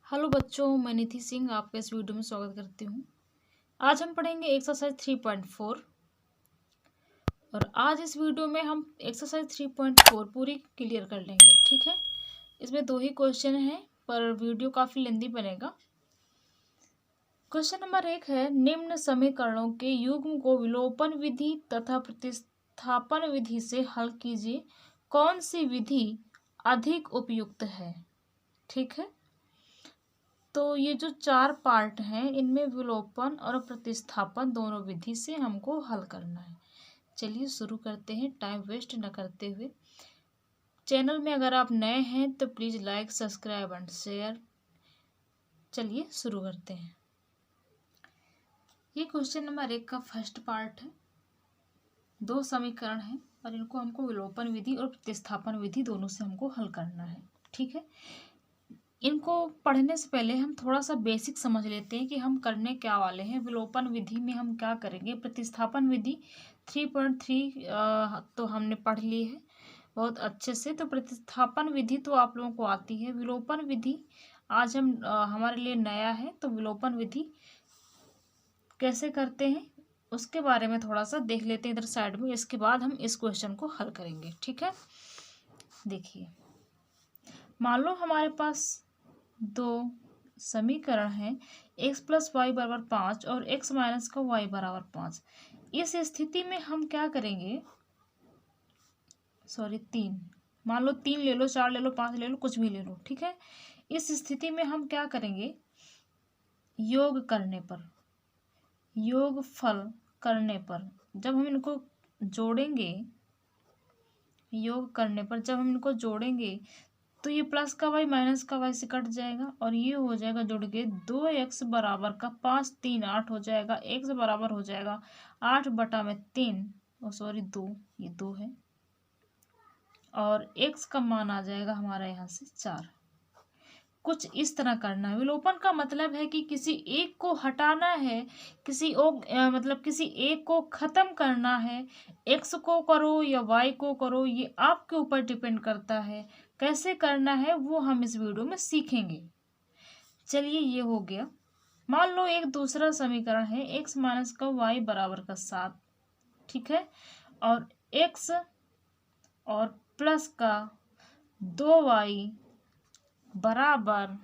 Hello बच्चों, मैं निधि सिंह आपका इस वीडियो में स्वागत करती हूँ। आज हम पढ़ेंगे एक्सरसाइज 3.4 और आज इस वीडियो में हम एक्सरसाइज 3.4 पूरी क्लियर कर लेंगे। ठीक है, इसमें 2 ही क्वेश्चन हैं पर वीडियो काफ़ी लेंदी बनेगा। क्वेश्चन नंबर 1 है, निम्न समीकरणों के युग्म को विलोपन विधि तथा प्रतिस्थापन विधि से हल कीजिए। कौन सी विधि अधिक उपयुक्त है? ठीक है, तो ये जो 4 पार्ट हैं इनमें विलोपन और प्रतिस्थापन दोनों विधि से हमको हल करना है। चलिए शुरू करते हैं टाइम वेस्ट न करते हुए। चैनल में अगर आप नए हैं तो please like, subscribe and share. चलिए शुरू करते हैं। ये क्वेश्चन नंबर 1 का फर्स्ट पार्ट है। 2 समीकरण हैं और इनको हमको विलोपन विधि और प्रतिस्थापन विधि दोनों से हमको हल करना है। ठीक है, इनको पढ़ने से पहले हम थोड़ा सा बेसिक समझ लेते हैं कि हम करने क्या वाले हैं। विलोपन विधि में हम क्या करेंगे, प्रतिस्थापन विधि 3.3 तो हमने पढ़ ली है बहुत अच्छे से। तो प्रतिस्थापन विधि तो आप लोगों को आती है। विलोपन विधि आज हम हमारे लिए नया है, तो विलोपन विधि कैसे करते हैं उसके बारे में थोड़ा सा देख लेते हैं इधर साइड में। इसके बाद हम इस क्वेश्चन को हल करेंगे। ठीक है, देखिए मान लो हमारे पास 2 समीकरण हैं, x प्लस वाई बराबर 5 और x माइनस का y बराबर 5। इस स्थिति में हम क्या करेंगे, 3, मान लो 3 ले लो, 4 ले लो, 5 ले लो, कुछ भी ले लो। ठीक है, इस स्थिति में हम क्या करेंगे, योग करने पर, योग फल करने पर जब हम इनको जोड़ेंगे, योग करने पर जब हम इनको जोड़ेंगे तो ये प्लस का वाई माइनस का वाई से कट जाएगा और ये हो जाएगा जुड़ के 2x बराबर का 5 3 8 हो जाएगा। x बराबर हो जाएगा 8/3 2, ये 2 है और x का मान आ जाएगा हमारा यहाँ से 4। कुछ इस तरह करना है। विलोपन का मतलब है कि किसी एक को हटाना है, मतलब किसी एक को खत्म करना है। x को करो या y को करो, ये आपके ऊपर डिपेंड करता है। कैसे करना है वो हम इस वीडियो में सीखेंगे। चलिए ये हो गया। मान लो एक दूसरा समीकरण है, x माइनस का y बराबर का 7। ठीक है, और x और प्लस का 2y बराबर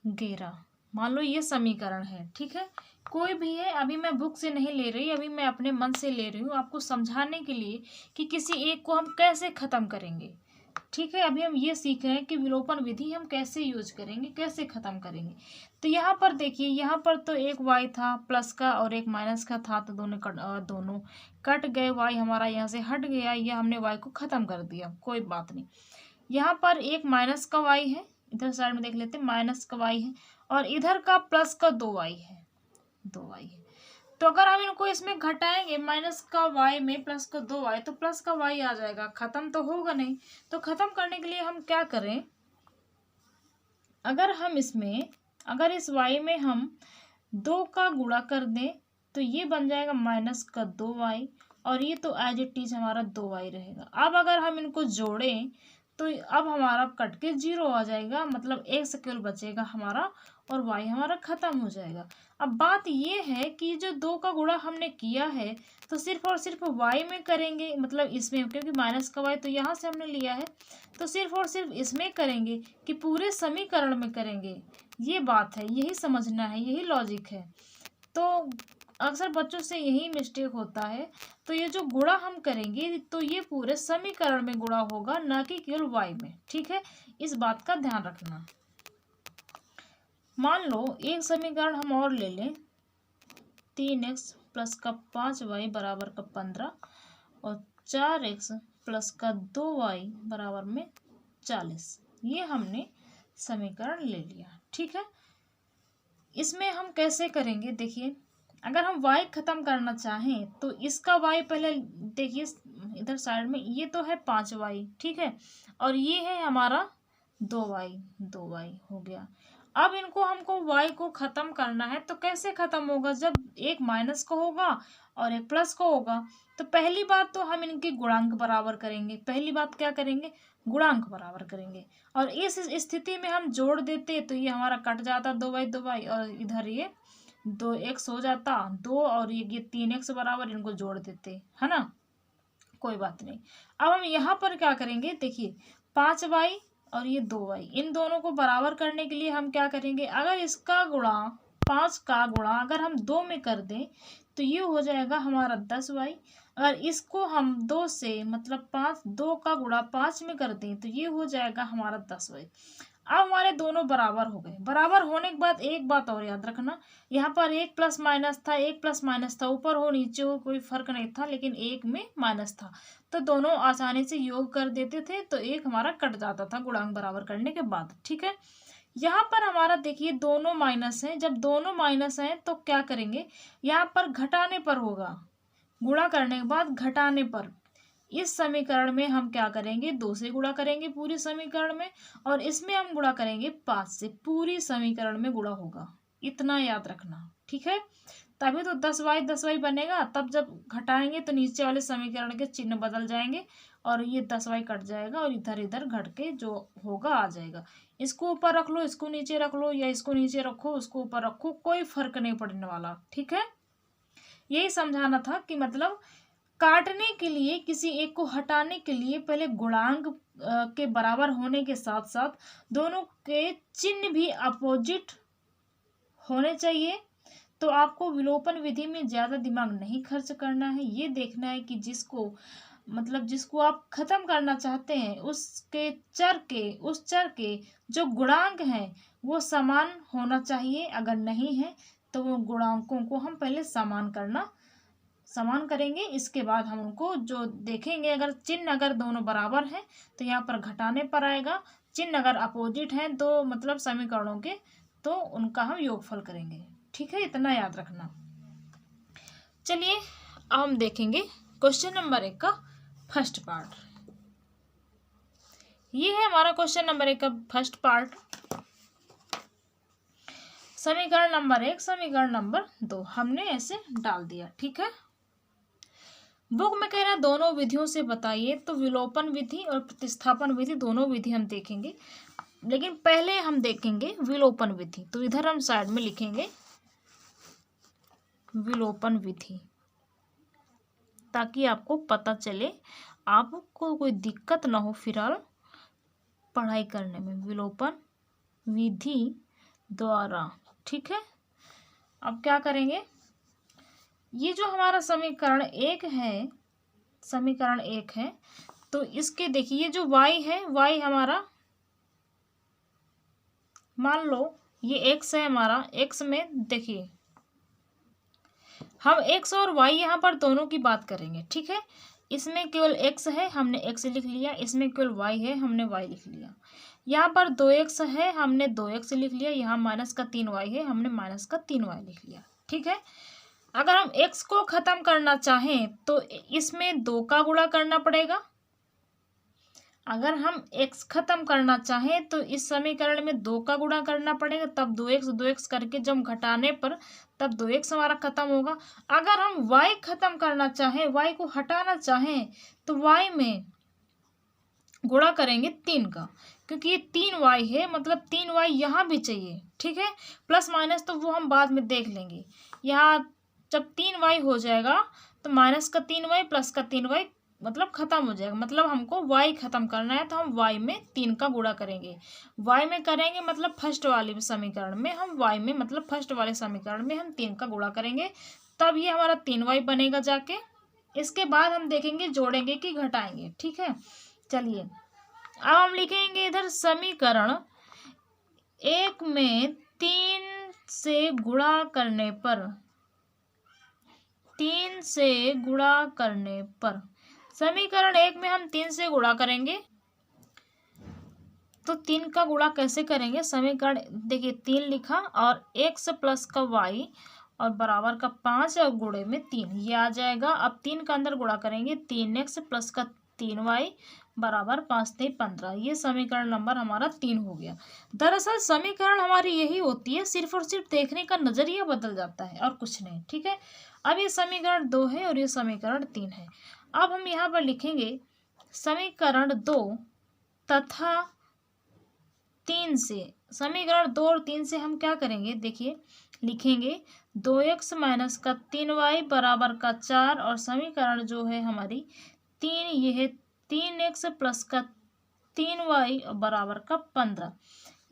11। मान लो ये समीकरण है। ठीक है, कोई भी है, अभी मैं बुक से नहीं ले रही, अभी मैं अपने मन से ले रही हूँ आपको समझाने के लिए कि किसी एक को हम कैसे ख़त्म करेंगे। ठीक है, अभी हम ये सीख रहे हैं कि विलोपन विधि हम कैसे यूज करेंगे, कैसे ख़त्म करेंगे। तो यहाँ पर देखिए, यहाँ पर तो एक y था प्लस का और एक माइनस का था, तो दोनों कट गए। y हमारा यहाँ से हट गया, यह हमने y को ख़त्म कर दिया, कोई बात नहीं। यहाँ पर एक माइनस का y है, इधर साइड में देख लेते हैं, माइनस का y है और इधर का प्लस का 2y है, 2y है। तो अगर हम इनको इसमें घटाएंगे, माइनस का y में प्लस का 2y, तो प्लस का y आ जाएगा, खत्म तो होगा नहीं। तो खत्म करने के लिए हम क्या करें, अगर इस y में हम 2 का गुणा कर दें तो ये बन जाएगा माइनस का 2y और ये तो एज इट इज हमारा 2y रहेगा। अब अगर हम इनको जोड़ें तो अब हमारा कट के 0 आ जाएगा, मतलब x केवल बचेगा हमारा और y हमारा खत्म हो जाएगा। अब बात ये है कि जो 2 का गुणा हमने किया है तो सिर्फ और सिर्फ y में करेंगे, मतलब इसमें, क्योंकि माइनस का y तो यहाँ से हमने लिया है, तो सिर्फ और सिर्फ इसमें करेंगे कि पूरे समीकरण में करेंगे। ये बात है, यही समझना है, यही लॉजिक है। तो अक्सर बच्चों से यही मिस्टेक होता है। तो ये जो गुणा हम करेंगे तो ये पूरे समीकरण में गुणा होगा, ना कि केवल y में। ठीक है, इस बात का ध्यान रखना। मान लो एक समीकरण हम और ले लें, 3x प्लस का 5y बराबर का 15 और 4x प्लस का 2y बराबर में 40। ये हमने समीकरण ले लिया। ठीक है, इसमें हम कैसे करेंगे, देखिए अगर हम y खत्म करना चाहें तो इसका y पहले देखिए, इधर साइड में ये तो है 5y, ठीक है, और ये है हमारा 2y हो गया। अब इनको हमको y को खत्म करना है, तो कैसे खत्म होगा, जब एक माइनस को होगा और एक प्लस को होगा। तो पहली बात तो हम इनके गुणांक बराबर करेंगे। पहली बात क्या करेंगे, गुणांक बराबर करेंगे। और इस स्थिति में हम जोड़ देते तो ये हमारा कट जाता 2/2 और इधर ये 2x हो जाता 2 और ये 3x बराबर, इनको जोड़ देते, है ना, कोई बात नहीं। अब हम यहाँ पर क्या करेंगे, देखिए 5y और ये 2y, इन दोनों को बराबर करने के लिए हम क्या करेंगे, अगर इसका गुणा 5 का गुणा अगर हम 2 में कर दें तो ये हो जाएगा हमारा 10y। अगर इसको हम 2 से मतलब 2 का गुणा 5 में कर दें तो ये हो जाएगा हमारा 10y। अब हमारे दोनों बराबर हो गए। बराबर होने के बाद एक बात और याद रखना, यहाँ पर एक प्लस माइनस था, ऊपर हो नीचे हो कोई फर्क नहीं था, लेकिन एक में माइनस था तो दोनों आसानी से योग कर देते थे, तो एक हमारा कट जाता था गुणांक बराबर करने के बाद। ठीक है, यहाँ पर हमारा देखिए दोनों माइनस हैं, जब दोनों माइनस हैं तो क्या करेंगे, यहाँ पर घटाने पर होगा, गुणा करने के बाद घटाने पर इस समीकरण में हम क्या करेंगे, 2 से गुणा करेंगे पूरी समीकरण में, और इसमें हम गुणा करेंगे 5 से, पूरी समीकरण में गुणा होगा, इतना याद रखना। ठीक है, तभी तो 10y बनेगा, तब जब घटाएंगे तो नीचे वाले समीकरण के चिन्ह बदल जाएंगे और ये 10y कट जाएगा और इधर इधर घट के जो होगा आ जाएगा। इसको ऊपर रख लो, इसको नीचे रख लो, या इसको नीचे रखो उसको ऊपर रखो, कोई फर्क नहीं पड़ने वाला। ठीक है, यही समझाना था कि मतलब काटने के लिए, किसी एक को हटाने के लिए पहले गुणांक के बराबर होने के साथ साथ दोनों के चिन्ह भी अपोजिट होने चाहिए। तो आपको विलोपन विधि में ज़्यादा दिमाग नहीं खर्च करना है, ये देखना है कि जिसको आप खत्म करना चाहते हैं उसके उस चर के जो गुणांक हैं वो समान होना चाहिए। अगर नहीं है तो वो गुणांकों को हम पहले समान करेंगे, इसके बाद हम उनको जो देखेंगे, अगर चिन्ह अगर दोनों बराबर हैं तो यहाँ पर घटाने पर आएगा, चिन्ह अगर अपोजिट हैं तो मतलब समीकरणों के, तो उनका हम योगफल करेंगे। ठीक है, इतना याद रखना। चलिए अब हम देखेंगे क्वेश्चन नंबर 1 का फर्स्ट पार्ट। ये है हमारा क्वेश्चन नंबर 1 का फर्स्ट पार्ट। समीकरण नंबर 1, समीकरण नंबर 2 हमने ऐसे डाल दिया। ठीक है, बुक में कह रहा है दोनों विधियों से बताइए, तो विलोपन विधि और प्रतिस्थापन विधि दोनों विधि हम देखेंगे, लेकिन पहले हम देखेंगे विलोपन विधि। तो इधर हम साइड में लिखेंगे विलोपन विधि, ताकि आपको पता चले, आपको कोई दिक्कत ना हो फिलहाल पढ़ाई करने में, विलोपन विधि द्वारा। ठीक है, अब क्या करेंगे, ये जो हमारा समीकरण 1 है, तो इसके देखिए ये जो y है, y हमारा मान लो ये x है हमारा, x में देखिए हम x और y यहाँ पर दोनों की बात करेंगे। ठीक है, इसमें केवल x है, हमने x लिख लिया, इसमें केवल y है, हमने y लिख लिया। यहाँ पर 2x है, हमने 2x लिख लिया, यहाँ माइनस का 3y है, हमने माइनस का 3y लिख लिया। ठीक है, अगर हम x को खत्म करना चाहें तो इसमें 2 का गुणा करना पड़ेगा। अगर हम x खत्म करना चाहें तो इस समीकरण में 2 का गुणा करना पड़ेगा, तब 2x करके जब घटाने पर तब 2x हमारा खत्म होगा। अगर हम y खत्म करना चाहें, y को हटाना चाहें, तो y में गुणा करेंगे 3 का, क्योंकि ये 3y है, मतलब 3y यहाँ भी चाहिए। ठीक है, प्लस माइनस तो वो हम बाद में देख लेंगे। यहाँ जब 3y हो जाएगा तो माइनस का 3y प्लस का 3y मतलब खत्म हो जाएगा, मतलब हमको y खत्म करना है तो हम y में 3 का गुणा करेंगे। y में करेंगे मतलब फर्स्ट वाले समीकरण में हम y में मतलब फर्स्ट वाले समीकरण में हम 3 का गुणा करेंगे, तब ये हमारा 3y बनेगा जाके। इसके बाद हम देखेंगे जोड़ेंगे कि घटाएंगे। ठीक है, चलिए अब हम लिखेंगे इधर समीकरण 1 में 3 से गुणा करने पर समीकरण 1 में हम 3 से गुणा करेंगे, तो 3 का गुणा कैसे करेंगे, समीकरण देखिए 3 लिखा और x प्लस का y और बराबर का 5 और गुणे में 3, ये आ जाएगा। अब 3 का अंदर गुणा करेंगे, 3x प्लस का 3y बराबर 5 से 15, ये समीकरण नंबर हमारा 3 हो गया। दरअसल समीकरण हमारी यही होती है, सिर्फ और सिर्फ देखने का नजरिया बदल जाता है और कुछ नहीं। ठीक है, अब ये समीकरण 2 है और ये समीकरण 3 है। अब हम यहाँ पर लिखेंगे समीकरण 2 तथा 3 से, समीकरण 2 और 3 से हम क्या करेंगे, देखिए लिखेंगे 2x माइनस का 3y बराबर का 4 और समीकरण जो है हमारी 3, ये है 3x प्लस का 3y बराबर का 15,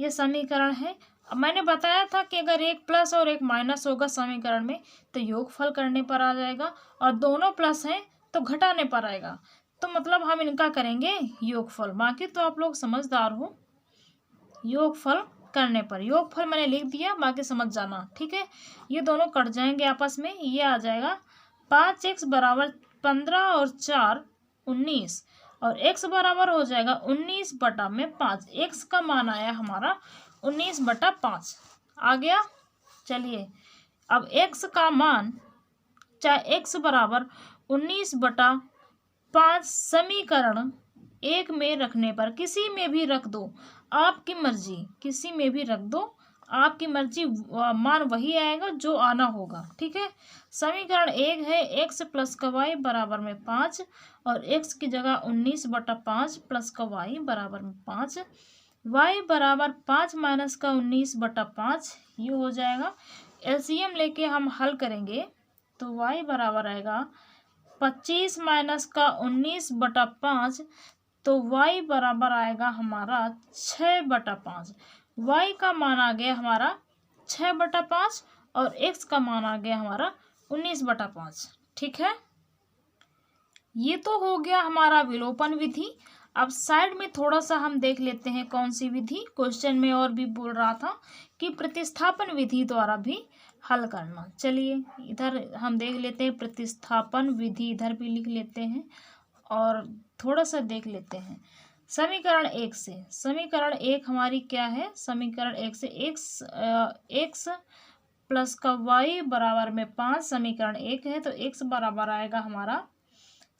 ये समीकरण है। अब मैंने बताया था कि अगर एक प्लस और एक माइनस होगा समीकरण में तो योगफल करने पर आ जाएगा, और दोनों प्लस हैं तो घटाने पर आएगा, तो मतलब हम इनका करेंगे योगफल। बाकी तो आप लोग समझदार हो, योगफल करने पर, योगफल मैंने लिख दिया, बाकी समझ जाना, ठीक है। ये दोनों कट जाएंगे आपस में, ये आ जाएगा 5x बराबर 15 और 4 19, और x बराबर हो जाएगा 19 बटा में 5। x का मान आया हमारा 19 बटा 5 आ गया। चलिए अब x का मान, चाहे x बराबर 19 बटा 5 समीकरण 1 में रखने पर, किसी में भी रख दो, आपकी मर्जी, किसी में भी रख दो, आपकी मर्जी, मान वही आएगा जो आना होगा, ठीक है। समीकरण 1 है x प्लस का y बराबर में 5, और x की जगह 19 बटा 5 प्लस का y बराबर में 5, y बराबर 5 माइनस का 19 बटा 5, ये हो जाएगा। एलसीएम लेके हम हल करेंगे तो y बराबर आएगा 25 माइनस का 19 बटा 5, तो y बराबर आएगा हमारा 6 बटा 5। y का मान आ गया हमारा 6 बटा 5 और x का मान आ गया हमारा 19 बटा 5, ठीक है। ये तो हो गया हमारा विलोपन विधि। अब साइड में थोड़ा सा हम देख लेते हैं कौन सी विधि, क्वेश्चन में और भी बोल रहा था कि प्रतिस्थापन विधि द्वारा भी हल करना। चलिए इधर हम देख लेते हैं प्रतिस्थापन विधि, इधर भी लिख लेते हैं और थोड़ा सा देख लेते हैं। समीकरण 1 से, समीकरण 1 हमारी क्या है, समीकरण 1 से x प्लस का y बराबर में 5 समीकरण 1 है, तो x बराबर आएगा हमारा,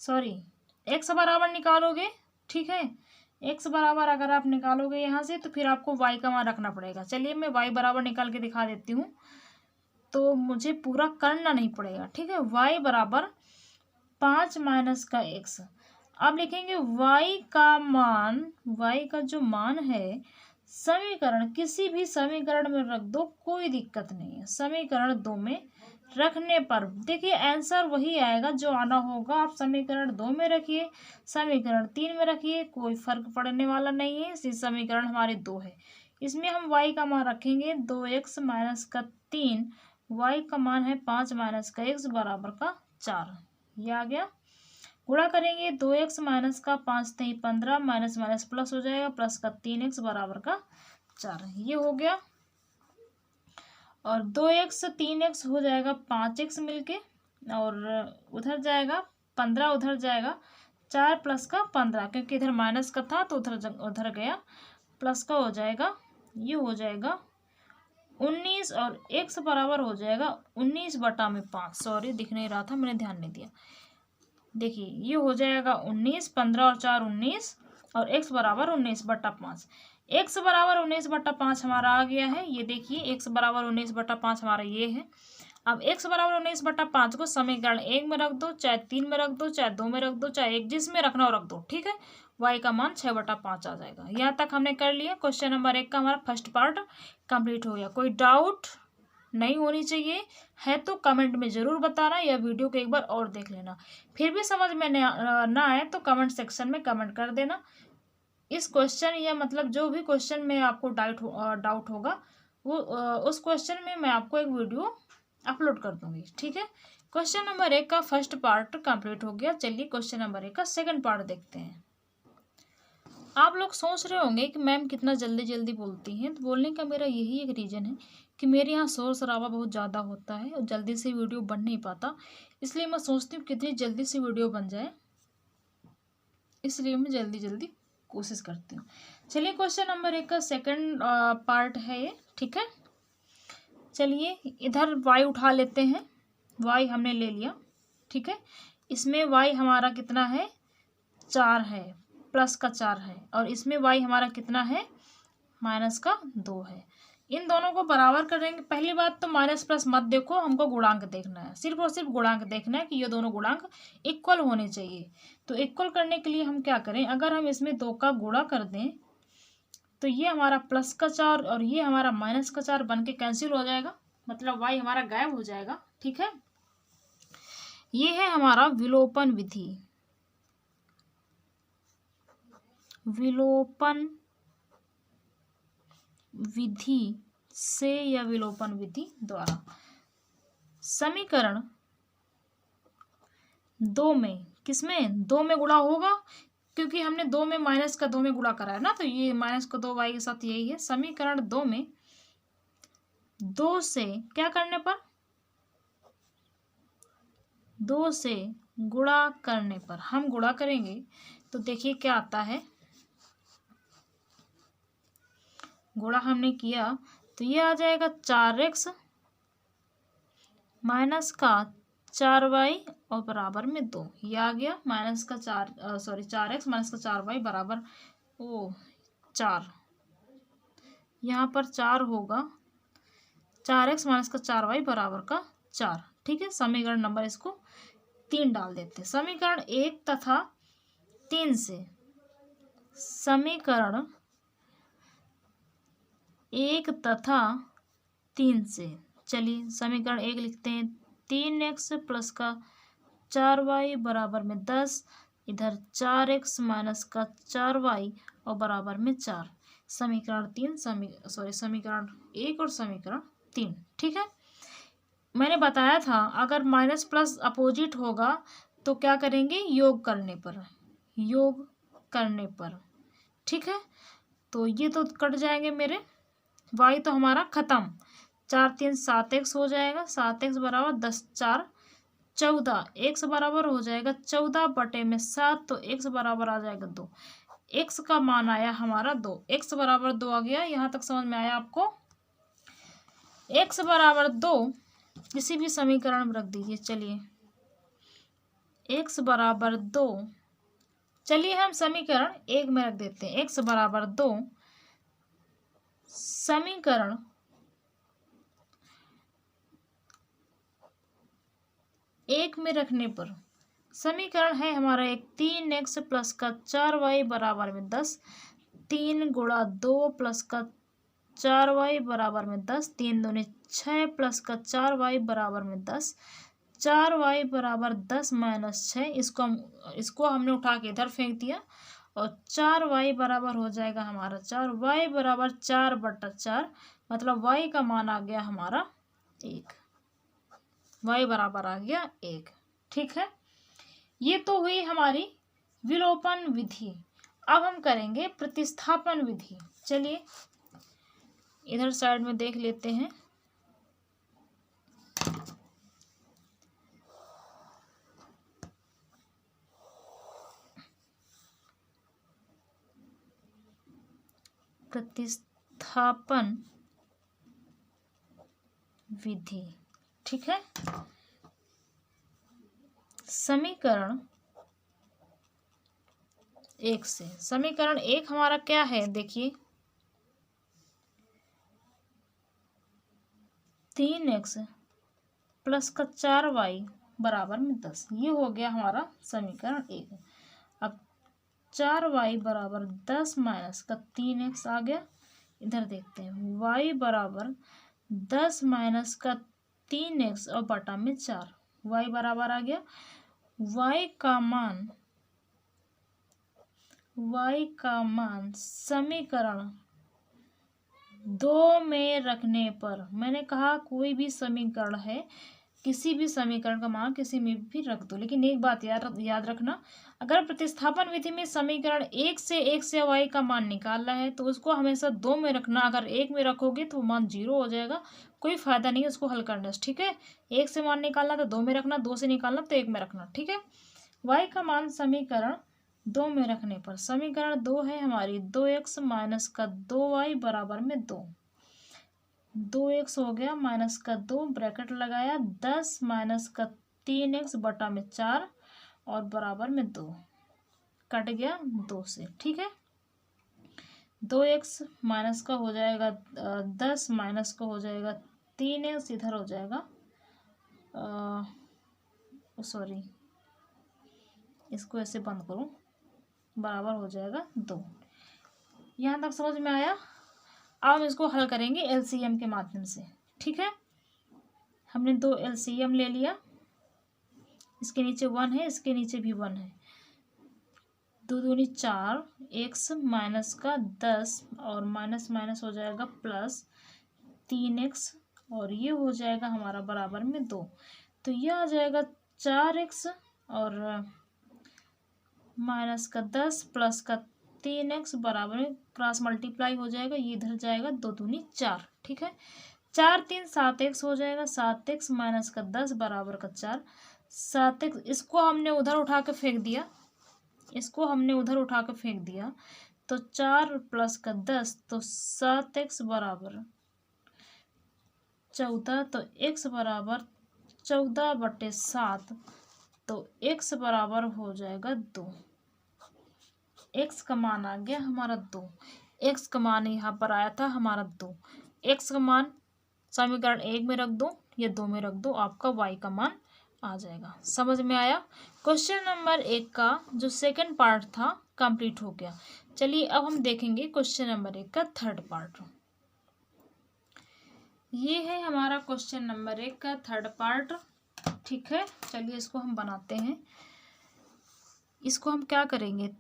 सॉरी x बराबर निकालोगे, ठीक है, x बराबर अगर आप निकालोगे यहाँ से तो फिर आपको y का मान रखना पड़ेगा। चलिए मैं y बराबर निकाल के दिखा देती हूँ, तो मुझे पूरा करना नहीं पड़ेगा, ठीक है। y बराबर 5 माइनस का x, अब लिखेंगे y का मान, y का जो मान है समीकरण, किसी भी समीकरण में रख दो, कोई दिक्कत नहीं है। समीकरण 2 में रखने पर देखिए आंसर वही आएगा जो आना होगा। आप समीकरण 2 में रखिए, समीकरण 3 में रखिए, कोई फर्क पड़ने वाला नहीं है। इसी समीकरण हमारे 2 है, इसमें हम y का मान रखेंगे 2x माइनस का 3, y का मान है 5 माइनस का x बराबर का 4, ये आ गया। गुणा करेंगे 2x माइनस का 5 3 15, माइनस माइनस प्लस हो जाएगा, प्लस का 3x बराबर का 4, ये हो गया। और 2x 3x हो जाएगा 5x मिलके, और उधर जाएगा 15, उधर जाएगा 4 प्लस का 15, क्योंकि इधर माइनस का था तो उधर गया, प्लस का हो जाएगा, ये हो जाएगा 19, और x बराबर हो जाएगा 19 बटा में 5, सॉरी दिख नहीं रहा था, मैंने ध्यान नहीं दिया। देखिए ये हो जाएगा 19, 15 और 4 19, और x बराबर 19 बटा 5, x बराबर 19 बटा 5 हमारा आ गया है। ये देखिए x बराबर 19 बटा 5 हमारा ये है। अब x बराबर 19 बटा 5 को समीकरण 1 में रख दो, चाहे 3 में रख दो, चाहे 2 में रख दो, चाहे 1, जिसमें रखना हो रख दो, ठीक है। y का मान 6 बटा 5 आ जाएगा। यहाँ तक हमने कर लिया। क्वेश्चन नंबर 1 का हमारा फर्स्ट पार्ट कंप्लीट हो गया। कोई डाउट नहीं होनी चाहिए, है तो कमेंट में ज़रूर बताना, या वीडियो को एक बार और देख लेना। फिर भी समझ में ना आए तो कमेंट सेक्शन में कमेंट कर देना। इस क्वेश्चन या मतलब जो भी क्वेश्चन में आपको डाउट होगा वो उस क्वेश्चन में मैं आपको एक वीडियो अपलोड कर दूंगी, ठीक है। क्वेश्चन नंबर 1 का फर्स्ट पार्ट कंप्लीट हो गया। चलिए क्वेश्चन नंबर 1 का सेकंड पार्ट देखते हैं। आप लोग सोच रहे होंगे कि मैम कितना जल्दी जल्दी बोलती हैं, तो बोलने का मेरा यही एक रीज़न है कि मेरे यहाँ शोर शराबा बहुत ज़्यादा होता है और जल्दी से वीडियो बन नहीं पाता, इसलिए मैं सोचती हूँ कितनी जल्दी से वीडियो बन जाए, इसलिए मैं जल्दी जल्दी कोशिश करती हूँ। चलिए क्वेश्चन नंबर 1 का सेकंड पार्ट है ये, ठीक है। चलिए इधर y उठा लेते हैं, y हमने ले लिया, ठीक है। इसमें y हमारा कितना है, 4 है, प्लस का 4 है, और इसमें y हमारा कितना है, माइनस का 2 है। इन दोनों को बराबर करेंगे। पहली बात तो माइनस प्लस मत देखो, हमको गुणांक देखना है, सिर्फ और सिर्फ गुणांक देखना है कि ये दोनों गुणांक इक्वल होने चाहिए। तो इक्वल करने के लिए हम क्या करें, अगर हम इसमें 2 का गुणा कर दें तो ये हमारा प्लस का 4 और ये हमारा माइनस का 4 बन के कैंसिल हो जाएगा, मतलब y हमारा गायब हो जाएगा। ठीक है, ये है हमारा विलोपन विधि, विलोपन विधि से या विलोपन विधि द्वारा समीकरण 2 में, किसमें 2 में गुणा होगा, क्योंकि हमने 2 में माइनस का 2 में गुणा करा है ना, तो ये माइनस का 2 y के साथ यही है। समीकरण 2 में 2 से क्या करने पर, 2 से गुणा करने पर, हम गुणा करेंगे तो देखिए क्या आता है। गुणा हमने किया तो ये आ जाएगा 4x माइनस का 4y और बराबर में 2, ये आ गया माइनस का 4x माइनस का 4y बराबर 4, यहाँ पर 4 होगा, 4x माइनस का 4y बराबर का 4। ठीक है, समीकरण नंबर इसको 3 डाल देते हैं। समीकरण 1 तथा 3 से, समीकरण 1 तथा 3 से, चलिए समीकरण 1 लिखते हैं, 3x प्लस का 4y बराबर में 10, इधर 4x माइनस का 4y और बराबर में 4। समीकरण 3 समीकरण 1 और समीकरण 3। ठीक है, मैंने बताया था अगर माइनस प्लस अपोजिट होगा तो क्या करेंगे, योग करने पर, योग करने पर। ठीक है, तो ये तो कट जाएंगे मेरे, y तो हमारा खत्म, 4 3 7x हो जाएगा, 7x बराबर 10 4 14, x बराबर हो जाएगा 14 बटे में 7, तो x बराबर आ जाएगा 2। x का मान आया हमारा 2, x बराबर 2 आ गया। यहाँ तक समझ में आया आपको? x बराबर 2 किसी भी समीकरण में रख दीजिए। चलिए x बराबर 2, चलिए हम समीकरण 1 में रख देते हैं। x बराबर 2 समीकरण 1 में रखने पर समीकरण है हमारा एक, 3x प्लस का 4y बराबर में 10, 3 गुणा 2 प्लस का 4y बराबर में 10, 3 दूनी 6 प्लस का 4y बराबर में 10, 4y बराबर 10 माइनस 6, इसको हमने उठा के इधर फेंक दिया और 4y बराबर हो जाएगा हमारा 4, y बराबर 4 बटा 4, मतलब y का मान आ गया हमारा 1, y बराबर आ गया 1। ठीक है, ये तो हुई हमारी विलोपन विधि। अब हम करेंगे प्रतिस्थापन विधि। चलिए इधर साइड में देख लेते हैं। प्रतिस्थापन विधि, ठीक है। समीकरण 1 से, समीकरण 1 हमारा क्या है, देखिए 3x प्लस का 4y बराबर में 10, ये हो गया हमारा समीकरण 1। अब 4y बराबर 10 माइनस का 3x आ गया। इधर देखते हैं y बराबर 10 माइनस का 3x और बटा में 4, y बराबर आ गया। y का मान समीकरण 2 में रखने पर, मैंने कहा कोई भी समीकरण है, किसी भी समीकरण का मान किसी में भी रख दो, लेकिन एक बात याद रखना, अगर प्रतिस्थापन विधि में समीकरण 1 से y का मान निकालना है तो उसको हमेशा 2 में रखना। अगर 1 में रखोगे तो मान 0 हो जाएगा, कोई फायदा नहीं है उसको हल करने से। ठीक है, 1 से मान निकालना तो 2 में रखना, 2 से निकालना तो 1 में रखना। ठीक है, y का मान समीकरण 2 में रखने पर, समीकरण 2 है हमारी 2x माइनस का 2y बराबर में 2, 2x हो गया माइनस का 2 ब्रैकेट लगाया, 10 माइनस का 3x बटा में 4 और बराबर में 2, कट गया 2 से। ठीक है, 2x माइनस का हो जाएगा 10 माइनस का हो जाएगा 3x, इधर हो जाएगा सॉरी इसको ऐसे बंद करो, बराबर हो जाएगा 2। यहाँ तक समझ में आया। अब हम इसको हल करेंगे एलसीएम के माध्यम से। ठीक है, हमने 2 एलसीएम ले लिया, इसके नीचे 1 है, इसके नीचे भी 1 है। 2 दूनी 4, x माइनस का 10 और माइनस माइनस हो जाएगा प्लस 3x और ये हो जाएगा हमारा बराबर में 2। तो ये आ जाएगा 4x और माइनस का 10 प्लस का 3x बराबर में क्रॉस मल्टीप्लाई हो जाएगा, ये इधर जाएगा 2 दूनी 4। ठीक है, 4 3 7x हो जाएगा, 7x माइनस का 10 बराबर का 4। 7x इसको हमने उधर उठा के फेंक दिया, इसको हमने उधर उठा के फेंक दिया, तो 4 प्लस का 10 तो 7x बराबर 14। तो x बराबर 14/7, तो x बराबर हो जाएगा 2। x का मान आ गया हमारा 2। x का मान यहाँ पर आया था हमारा 2। x का मान समीकरण 1 में रख दो या 2 में रख दो, आपका y का मान आ जाएगा। समझ में आया। क्वेश्चन नंबर 1 का जो सेकंड पार्ट था कंप्लीट हो गया। चलिए अब हम देखेंगे क्वेश्चन नंबर 1 का थर्ड पार्ट। ये है हमारा क्वेश्चन नंबर 1 का थर्ड पार्ट। ठीक है, चलिए इसको हम बनाते हैं। इसको हम क्या करेंगे,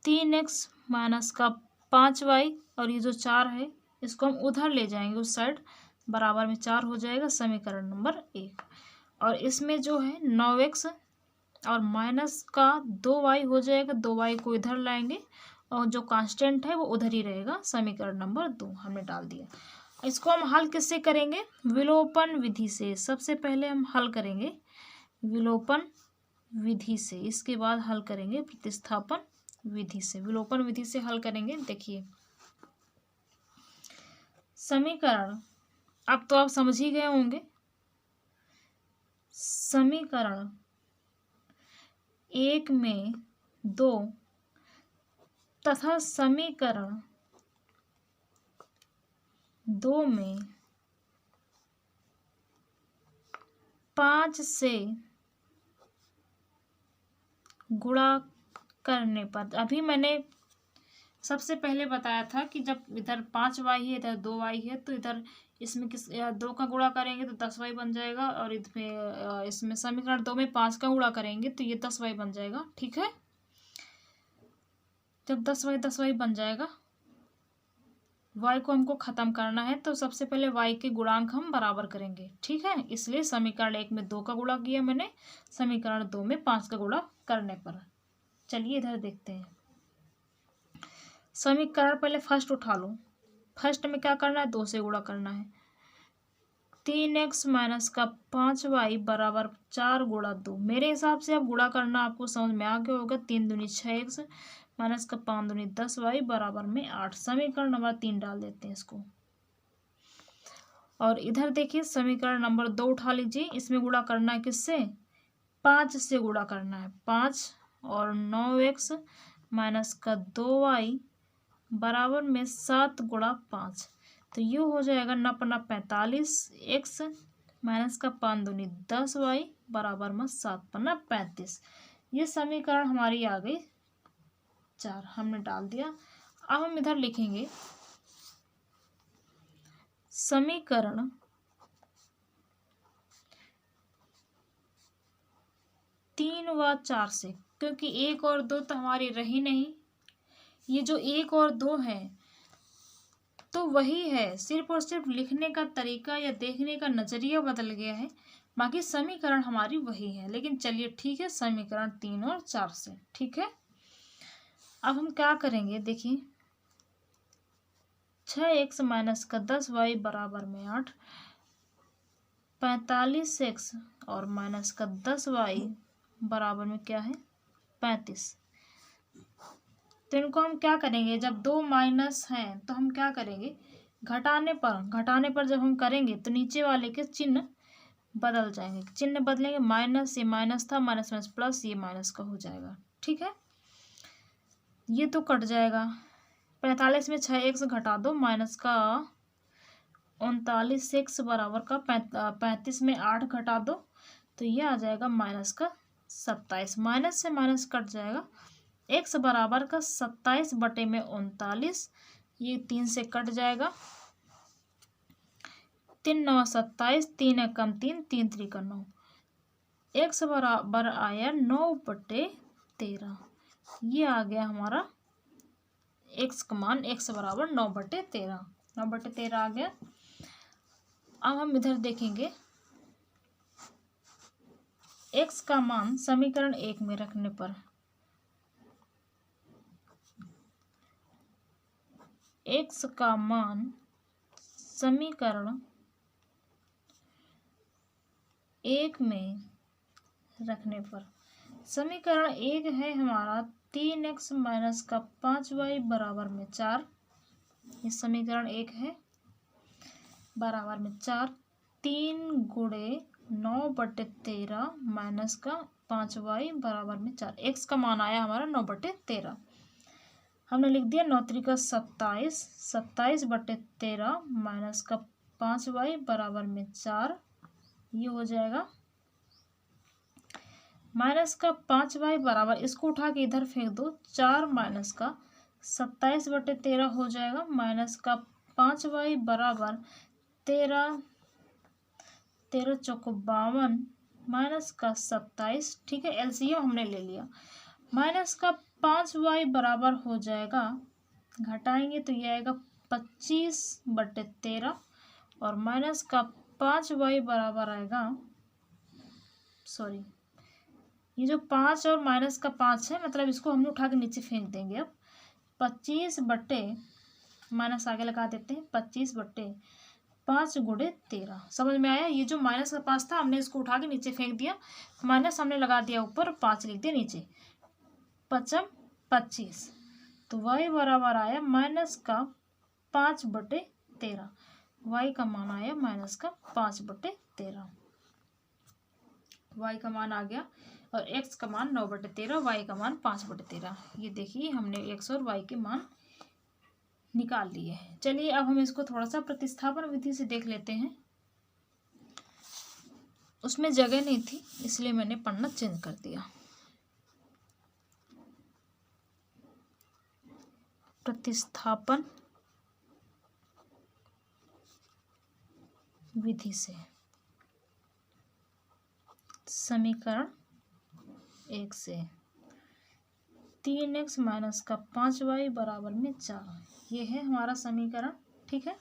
3x माइनस का 5y और ये जो 4 है इसको हम उधर ले जाएंगे उस साइड, बराबर में 4 हो जाएगा समीकरण नंबर 1। और इसमें जो है 9x और माइनस का 2y हो जाएगा, 2y को इधर लाएंगे और जो कांस्टेंट है वो उधर ही रहेगा, समीकरण नंबर 2 हमने डाल दिया। इसको हम हल किससे करेंगे, विलोपन विधि से। सबसे पहले हम हल करेंगे विलोपन विधि से, इसके बाद हल करेंगे प्रतिस्थापन विधि से। विलोपन विधि से हल करेंगे। देखिए समीकरण, अब तो आप समझ ही गए होंगे, समीकरण 1 में 2 तथा समीकरण 2 में 5 से गुणा करने पर, अभी मैंने सबसे पहले बताया था कि जब इधर 5y है इधर 2y है तो इधर इसमें 2 का गुणा करेंगे तो 10y बन जाएगा, और इसमें समीकरण 2 में 5 का गुणा करेंगे तो ये 10y बन जाएगा। ठीक है, जब 10y बन जाएगा, y को हमको खत्म करना है तो सबसे पहले y के गुणांक हम बराबर करेंगे। ठीक है, इसलिए समीकरण 1 में 2 का गुणा किया मैंने, समीकरण 2 में 5 का गुणा करने पर। चलिए इधर देखते हैं। समीकरण पहले फर्स्ट उठा लो, फर्स्ट में क्या करना है, 2 से गुणा करना है। 3x माइनस का 5y बराबर 4 गुणा 2। मेरे हिसाब से अब गुणा करना आपको समझ में आ गया होगा। 3 दूनी 6x माइनस का 5 दूनी 10y बराबर में 8। समीकरण नंबर 3 डाल देते हैं इसको। और इधर देखिए समीकरण नंबर 2 उठा लीजिए, इसमें गुणा करना है किससे, 5 से गुणा करना है। 5 और 9x माइनस का 2y बराबर में 7 गुणा 5, तो ये हो जाएगा 9 पन्ना 45, x माइनस का 5 दूनी 10y बराबर में 7 पन्ना 35। ये समीकरण हमारी आ गई 4, हमने डाल दिया। अब हम इधर लिखेंगे समीकरण 3 व 4 से, क्योंकि 1 और 2 तो हमारी रही नहीं, ये जो 1 और 2 है तो वही है, सिर्फ और सिर्फ लिखने का तरीका या देखने का नजरिया बदल गया है, बाकी समीकरण हमारी वही है। लेकिन चलिए ठीक है, समीकरण 3 और 4 से। ठीक है, अब हम क्या करेंगे, देखिए 6x माइनस का 10y बराबर में 8, 45x और माइनस का 10y बराबर में क्या है, 35। तो इनको हम क्या करेंगे, जब 2 माइनस हैं तो हम क्या करेंगे, घटाने पर जब हम करेंगे तो नीचे वाले के चिन्ह बदल जाएंगे। चिन्ह बदलेंगे, माइनस, ये माइनस था, माइनस माइनस प्लस, ये माइनस का हो जाएगा। ठीक है, ये तो कट जाएगा, 45 में 6 x घटा दो, माइनस का 39 x बराबर का 35 में 8 घटा दो, तो ये आ जाएगा माइनस का 27। माइनस से माइनस कट जाएगा, x बराबर का 27 बटे में 39, ये 3 से कट जाएगा, 3 9 27, 3 एकम 3, 3 3 9, x बराबर आया 9 बटे 13। ये आ गया हमारा x का मान, x बराबर 9 बटे 13, 9 बटे 13 आ गया। अब हम इधर देखेंगे x का मान समीकरण 1 में रखने पर x का मान समीकरण 1 में रखने पर, समीकरण 1 है हमारा 3x माइनस का 5y बराबर में 4, ये समीकरण 1 है, बराबर में 4, 3 गुणे 9 बटे 13 माइनस का 5y बराबर में 4, x का मान आया हमारा 9 बटे 13। हमने लिख दिया 9 3 का 27, 27 बटे 13 माइनस का 5y बराबर में 4, ये हो जाएगा माइनस का 5y बराबर, इसको उठा के इधर फेंक दो, 4 माइनस का 27 बटे 13 हो जाएगा, माइनस का 5y बराबर 13, 13 चौक 52 माइनस का 27, ठीक है, एलसीएम हमने ले लिया। माइनस का 5y बराबर हो जाएगा, घटाएंगे तो ये आएगा 25 बटे 13, और माइनस का 5y बराबर आएगा, सॉरी ये जो 5 और माइनस का 5 है, मतलब इसको हम उठा के नीचे फेंक देंगे। अब 25 बटे, माइनस आगे लगा देते हैं, 25 बटे 5 गुणे 13, समझ में आया। ये जो माइनस का 5 था, हमने इसको उठा के नीचे फेंक दिया, माइनस हमने लगा दिया ऊपर, 5 लिख दिया नीचे, 5 25, तो y बराबर आया माइनस का 5 बटे 13, y का मान आया माइनस का 5 बटे 13, y का मान आ गया, और x का मान 9 बटे 13, y का मान 5 बटे 13। ये देखिए हमने x और y के मान निकाल लिए हैं। चलिए अब हम इसको थोड़ा सा प्रतिस्थापन विधि से देख लेते हैं। उसमें जगह नहीं थी, इसलिए मैंने पन्ना चेंज कर दिया। प्रतिस्थापन विधि से समीकरण 1 से 3x माइनस का 5y बराबर में 4, ये है हमारा समीकरण, ठीक है।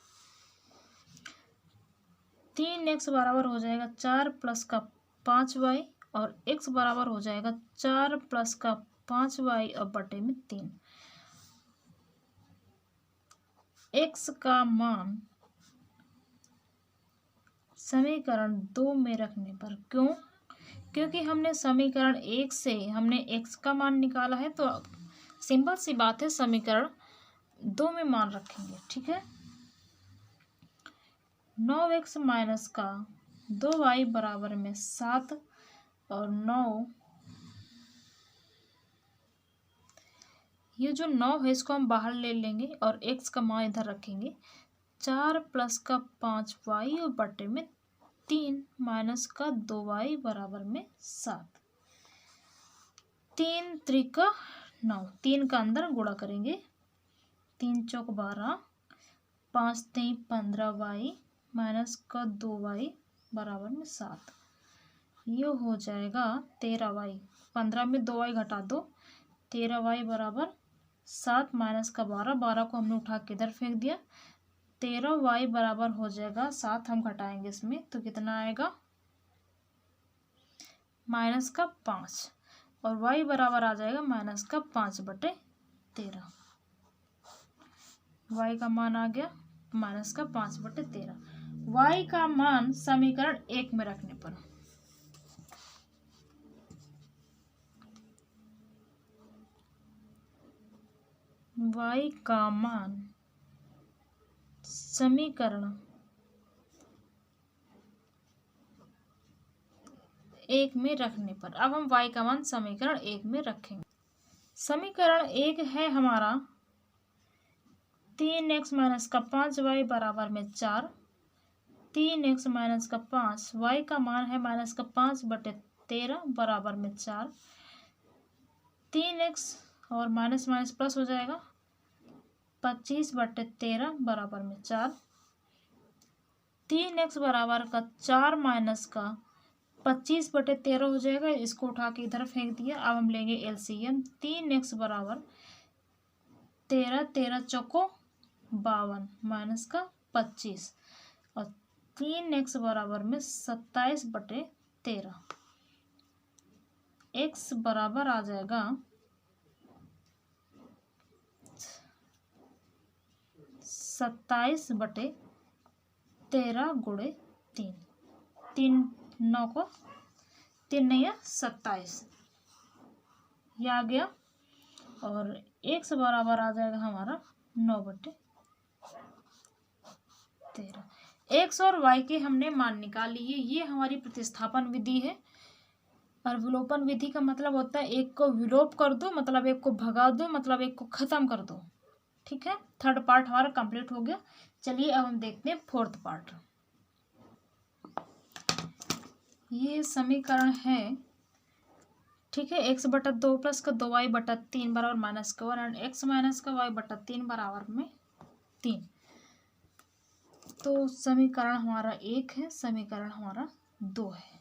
3x बराबर हो जाएगा 4 प्लस का 5y, और x बराबर हो जाएगा 4 प्लस का 5y और बटे में 3। x का मान समीकरण 2 में रखने पर, क्यों? क्योंकि हमने समीकरण 1 से हमने x का मान निकाला है, तो सिंपल सी बात है, समीकरण 2 में मान रखेंगे, ठीक है। 9x माइनस का 2y बराबर में 7, और 9, ये जो 9 है इसको हम बाहर ले लेंगे, और x का मान इधर रखेंगे, 4 प्लस का 5y और बटे में 3 माइनस का 2y बराबर में 7, 3 त्रिका 9, 3 का अंदर गुणा करेंगे, 3 चौक 12, 5 3 15y माइनस का 2y बराबर में 7, ये हो जाएगा 13y, 15 में 2y घटा दो, 13y बराबर 7 माइनस का 12, 12 को हमने उठा के इधर फेंक दिया, 13y बराबर हो जाएगा 7, हम घटाएंगे इसमें तो कितना आएगा, माइनस का 5, और y बराबर आ जाएगा माइनस का 5 बटे 13, y का मान आ गया माइनस का 5 बटे 13। y का मान समीकरण 1 में रखने पर, y का मान समीकरण 1 में रखने पर, अब हम y का मान समीकरण 1 में रखेंगे। समीकरण 1 है हमारा 3x माइनस का 5y बराबर में 4। 3x माइनस का 5, y का मान है माइनस का 5/13 बराबर में 4। 3x और माइनस माइनस प्लस हो जाएगा, 25/13 बराबर में 4। 3x बराबर का 4 माइनस का 25/13 हो जाएगा, इसको उठा के इधर फेंक दिया। अब हम लेंगे एलसीएम। 3x बराबर 13, 13 चौको 52 माइनस का 25 और 3x बराबर में 27/13। x बराबर आ जाएगा 27/13 गुणे 3। 3 9 को 3 नहीं है 27, ये आ गया। और x बराबर आ जाएगा हमारा 9/13। x और y के हमने मान निकाल लिए। ये हमारी प्रतिस्थापन विधि है। और विलोपन विधि का मतलब होता है एक को विलोप कर दो, मतलब एक को भगा दो, मतलब एक को खत्म कर दो। ठीक है, थर्ड पार्ट हमारा कंप्लीट हो गया। चलिए अब हम देखते हैं फोर्थ पार्ट। ये समीकरण है, ठीक है। x/2 प्लस का 2y/3 बराबर माइनस का 1 एंड x माइनस का y/3 बराबर में 3। तो समीकरण हमारा 1 है, समीकरण हमारा 2 है।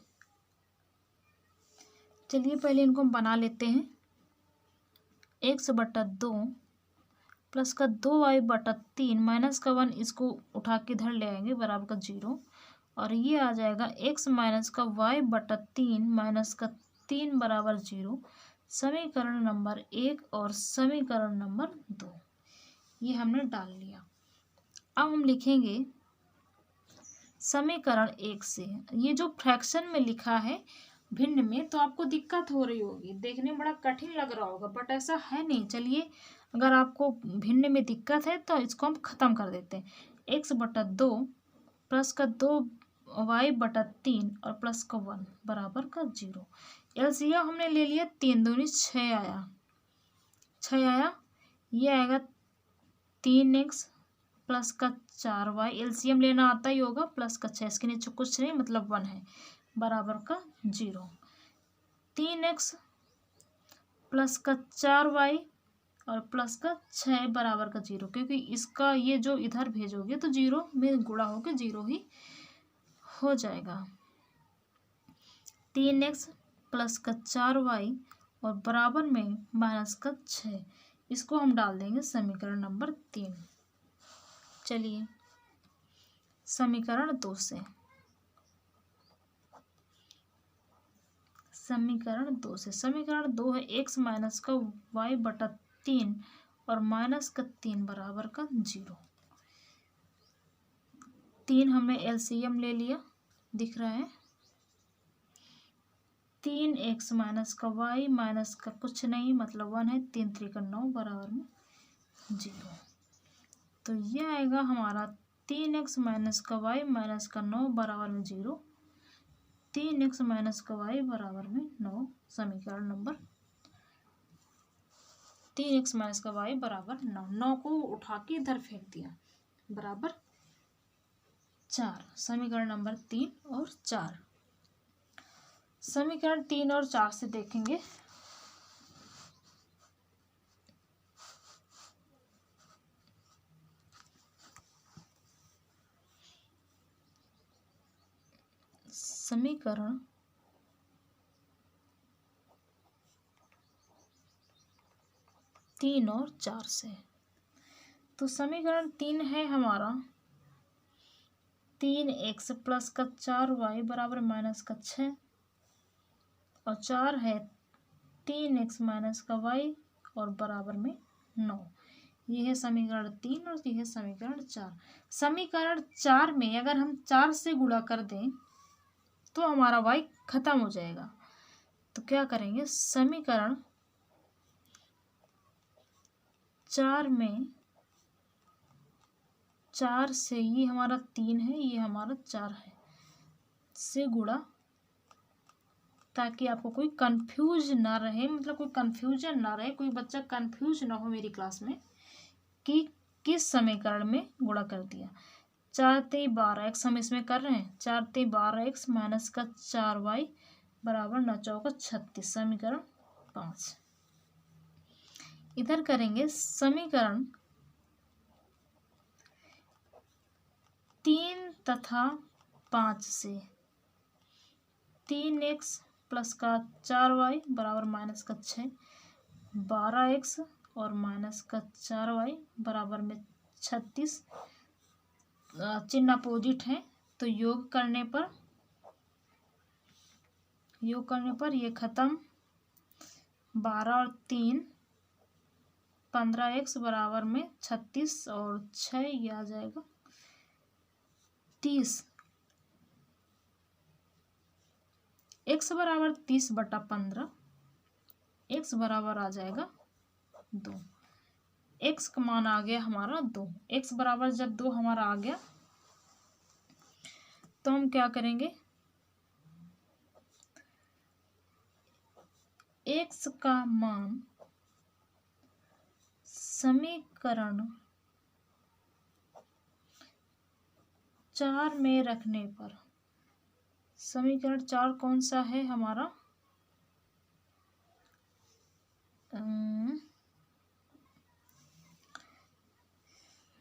चलिए पहले इनको हम बना लेते हैं। x/2 प्लस का 2y/3 माइनस का 1, इसको उठा के इधर ले आएंगे बराबर का 0। और ये आ जाएगा x माइनस का y/3 माइनस का 3 बराबर 0। समीकरण नंबर 1 और समीकरण नंबर 2 ये हमने डाल लिया। अब हम लिखेंगे समीकरण 1 से। ये जो फ्रैक्शन में लिखा है भिन्न में, तो आपको दिक्कत हो रही होगी, देखने में बड़ा कठिन लग रहा होगा, बट ऐसा है नहीं। चलिए अगर आपको भिन्न में दिक्कत है तो इसको हम खत्म कर देते हैं। x/2 प्लस का 2y/3 और प्लस का 1 बराबर का 0। एलसीएम हमने ले लिया, 3 दूनी 6 आया, 6 आया। ये आएगा 3x प्लस का 4y, एलसीएम लेना आता ही होगा, प्लस का 6, इसके नीचे कुछ नहीं मतलब 1 है, बराबर का 0। 3x प्लस का 4y और प्लस का 6 बराबर का 0, क्योंकि इसका ये जो इधर भेजोगे तो 0 में गुणा होकर 0 ही हो जाएगा। 3x प्लस का 4y और बराबर में माइनस का 6, इसको हम डाल देंगे समीकरण नंबर 3। चलिए समीकरण 2 से। समीकरण 2 से, समीकरण 2 है x माइनस का y/3 और माइनस का 3 बराबर का 0। 3 हमने एलसीएम ले लिया, दिख रहा है। 3x माइनस का y माइनस का कुछ नहीं मतलब 1 है, 3 3 का 9 बराबर में 0। तो ये आएगा हमारा 3x माइनस का y माइनस का 9 बराबर में 0। 3x माइनस का y बराबर में 9, समीकरण नंबर 3x माइनस का y बराबर 9। 9 को उठा के इधर फेंक दिया, बराबर 4। समीकरण नंबर 3 और 4। समीकरण 3 और 4 से देखेंगे। समीकरण 3 और 4 से, तो समीकरण 3 है हमारा 3x प्लस का 4y बराबर माइनस का 6 और 4 है 3x माइनस का y और बराबर में 9। ये है समीकरण 3 और ये है समीकरण 4। समीकरण 4 में अगर हम 4 से गुणा कर दें तो हमारा y खत्म हो जाएगा। तो क्या करेंगे, समीकरण 4 में 4 से, ये हमारा 3 है, ये हमारा 4 है, से गुणा, ताकि आपको कोई कंफ्यूज ना रहे, मतलब कोई कंफ्यूजन ना रहे, कोई बच्चा कंफ्यूज ना हो मेरी क्लास में कि किस समीकरण में गुणा कर दिया। 4 3 12 x हम इसमें कर रहे हैं, 4 3 12 x माइनस का 4y बराबर 9 चौका 36, समीकरण 5। इधर करेंगे समीकरण 3 तथा 5 से 3x प्लस का 4y बराबर माइनस का 6, 12x और माइनस का 4y बराबर में 36, चिन्ह अपोजिट है तो योग करने पर ये खत्म, 12 और 3 15x बराबर में 36 और 6 ये आ जाएगा 30, x बराबर 30/15, x बराबर आ जाएगा 2। x का मान आ गया हमारा 2। x बराबर जब 2 हमारा आ गया तो हम क्या करेंगे, x का मान समीकरण 4 में रखने पर, समीकरण 4 कौन सा है हमारा,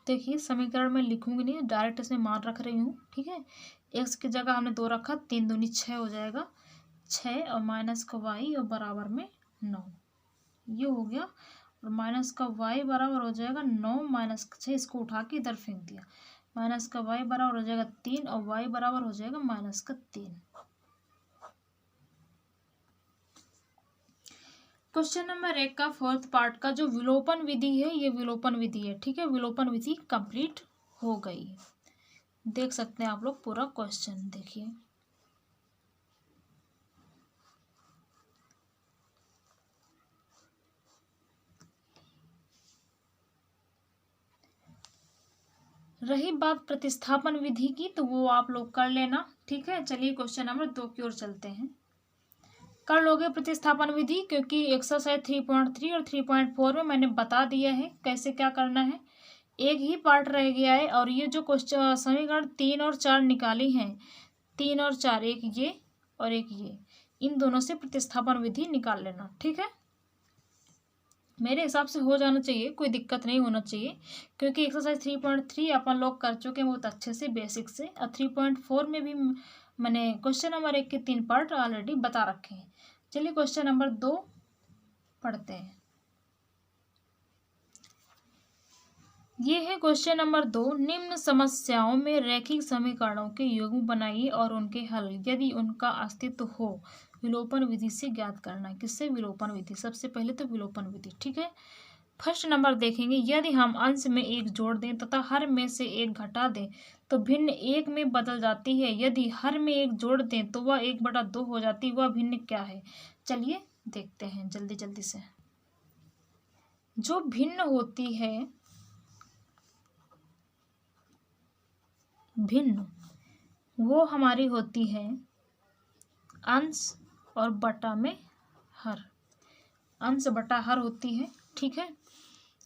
देखिए समीकरण में लिखूंगी नहीं, डायरेक्ट इसमें मान रख रही हूँ, ठीक है। x की जगह हमने 2 रखा, 3 दूनी 6 हो जाएगा, 6 और माइनस का y और बराबर में 9, ये हो गया। और माइनस का y बराबर हो जाएगा 9 माइनस का 6, इसको उठा के इधर फेंक दिया, माइनस का y बराबर हो जाएगा 3 और y बराबर हो जाएगा माइनस का 3। क्वेश्चन नंबर 1 का 4th पार्ट का जो विलोपन विधि है, ये विलोपन विधि है, ठीक है। विलोपन विधि कंप्लीट हो गई, देख सकते हैं आप लोग पूरा क्वेश्चन देखिए। रही बात प्रतिस्थापन विधि की तो वो आप लोग कर लेना, ठीक है। चलिए क्वेश्चन नंबर 2 की ओर चलते हैं। कर लोगे प्रतिस्थापन विधि, क्योंकि एक्सरसाइज 3.3 और 3.4 में मैंने बता दिया है कैसे क्या करना है। एक ही पार्ट रह गया है, और ये जो क्वेश्चन समीकरण 3 और 4 निकाली हैं, 3 और 4, एक ये और एक ये, इन दोनों से प्रतिस्थापन विधि निकाल लेना, ठीक है। मेरे हिसाब से हो जाना चाहिए, कोई दिक्कत नहीं होना चाहिए, क्योंकि एक्सरसाइज 3.3 अपन लोग कर चुके हैं बहुत अच्छे से बेसिक से, और 3.4 में भी मैंने क्वेश्चन नंबर 1 के 3 पार्ट ऑलरेडी बता रखे हैं। चलिए क्वेश्चन नंबर 2 पढ़ते हैं। ये है क्वेश्चन नंबर 2। निम्न समस्याओं में रैखिक समीकरणों के युग्म बनाइए और उनके हल यदि उनका अस्तित्व हो विलोपन विधि से ज्ञात करना। किससे? विलोपन विधि। सबसे पहले तो विलोपन विधि, ठीक है। फर्स्ट नंबर देखेंगे, यदि हम अंश में 1 जोड़ दें तथा हर में से 1 घटा दें तो भिन्न 1 में बदल जाती है। यदि हर में 1 जोड़ दें तो वह 1/2 हो जाती है। वह भिन्न क्या है? चलिए देखते हैं जल्दी जल्दी से। जो भिन्न होती है, भिन्न, वो हमारी होती है अंश और बटा में हर। अंश बटा हर होती है, ठीक है।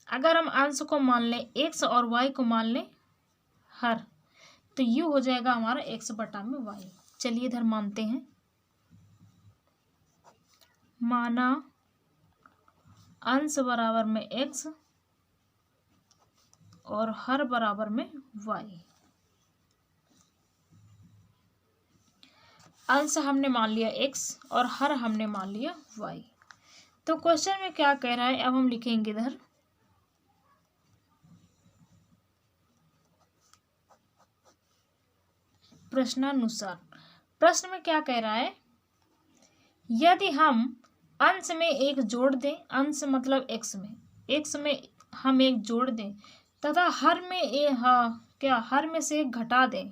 अगर हम अंश को मान लें x और y को मान लें हर, तो ये हो जाएगा हमारा x बटा में y। चलिए इधर मानते हैं, माना अंश बराबर में x और हर बराबर में y। अंश हमने मान लिया x और हर हमने मान लिया y। तो क्वेश्चन में क्या कह रहा है, अब हम लिखेंगे इधर प्रश्नानुसार। प्रश्न में क्या कह रहा है, यदि हम अंश में 1 जोड़ दें, अंश मतलब x में हम 1 जोड़ दें तथा हर में हर में से 1 घटा दें,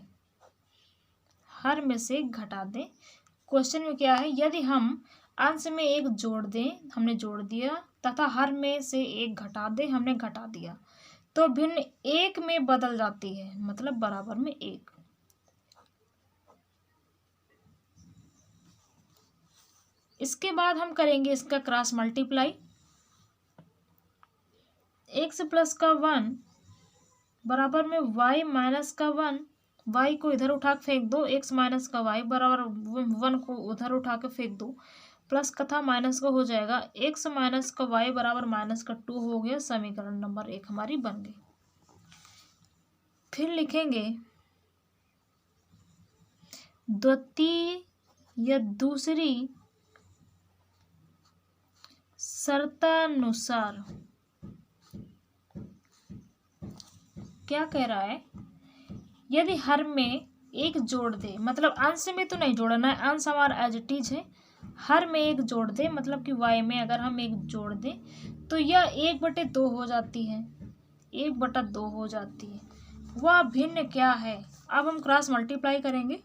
हर में से 1 घटा दें। क्वेश्चन में क्या है, यदि हम अंश में 1 जोड़ दें, हमने जोड़ दिया, तथा हर में से 1 घटा दें, हमने घटा दिया, तो भिन्न 1 में बदल जाती है, मतलब बराबर में 1। इसके बाद हम करेंगे इसका क्रॉस मल्टीप्लाई। x प्लस का 1 बराबर में y माइनस का 1, y को इधर उठा के फेंक दो, x माइनस का y बराबर 1 को उधर उठा के फेंक दो, प्लस का था माइनस का हो जाएगा, x माइनस का y बराबर माइनस का 2 हो गया। समीकरण नंबर 1 हमारी बन गई। फिर लिखेंगे द्वितीय या दूसरी शर्तानुसार क्या कह रहा है, यदि हर में एक जोड़ दे, मतलब अंश में तो नहीं जोड़ना है, अंश हमारा एज इट इज है, हर में एक जोड़ दे, मतलब कि y में अगर हम एक जोड़ दें तो यह 1/2 हो जाती है, 1/2 हो जाती है। वह भिन्न क्या है? अब हम क्रॉस मल्टीप्लाई करेंगे,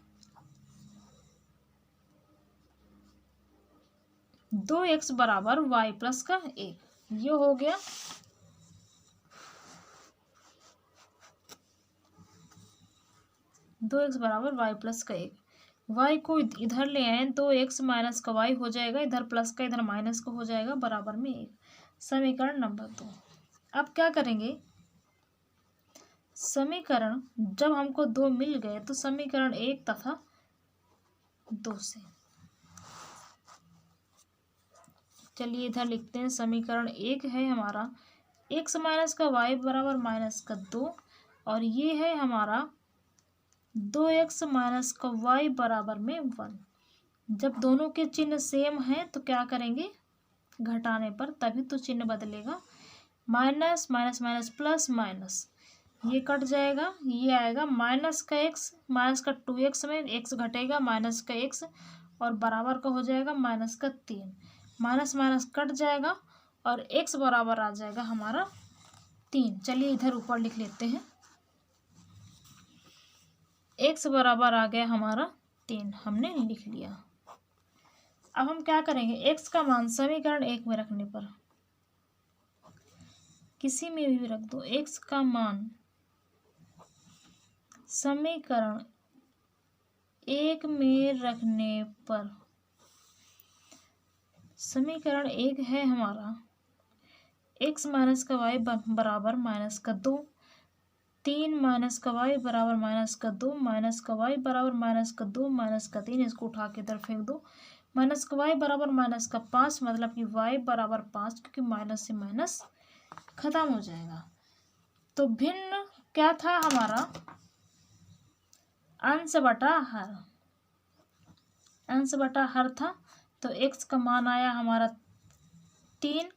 2x बराबर y प्लस का 1, ये हो गया। दो एक्स बराबर वाई प्लस का 1, y को इधर ले आए, 2x माइनस का y हो जाएगा, इधर प्लस का इधर माइनस का हो जाएगा, बराबर में 1। समीकरण नंबर 2। अब क्या करेंगे, समीकरण जब हमको 2 मिल गए तो समीकरण 1 तथा 2 से, चलिए इधर लिखते हैं। समीकरण 1 है हमारा x माइनस का y बराबर माइनस का 2, और ये है हमारा 2x माइनस का y बराबर में 1। जब दोनों के चिन्ह सेम हैं तो क्या करेंगे, घटाने पर तभी तो चिन्ह बदलेगा। Minus minus minus plus minus, ये कट जाएगा, ये आएगा माइनस का x, माइनस का 2x में x घटेगा, माइनस का x, और बराबर का हो जाएगा माइनस का 3, माइनस माइनस कट जाएगा और x बराबर आ जाएगा हमारा 3। चलिए इधर ऊपर लिख लेते हैं, x बराबर आ गया हमारा 3, हमने लिख लिया। अब हम क्या करेंगे, x का मान समीकरण 1 में रखने पर, किसी में भी रख दो, x का मान समीकरण 1 में रखने पर, समीकरण 1 है हमारा x माइनस का y बराबर माइनस का 2, 3 माइनस का y बराबर माइनस का 2, माइनस का y बराबर माइनस का 2, माइनस का 3, इसको उठा के इधर फेंक दो, माइनस का y बराबर माइनस का 5, मतलब कि y बराबर 5, क्योंकि माइनस से माइनस खत्म हो जाएगा। तो भिन्न क्या था हमारा, अंश बटा हर, अंश बटा हर था। तो x का मान आया हमारा 3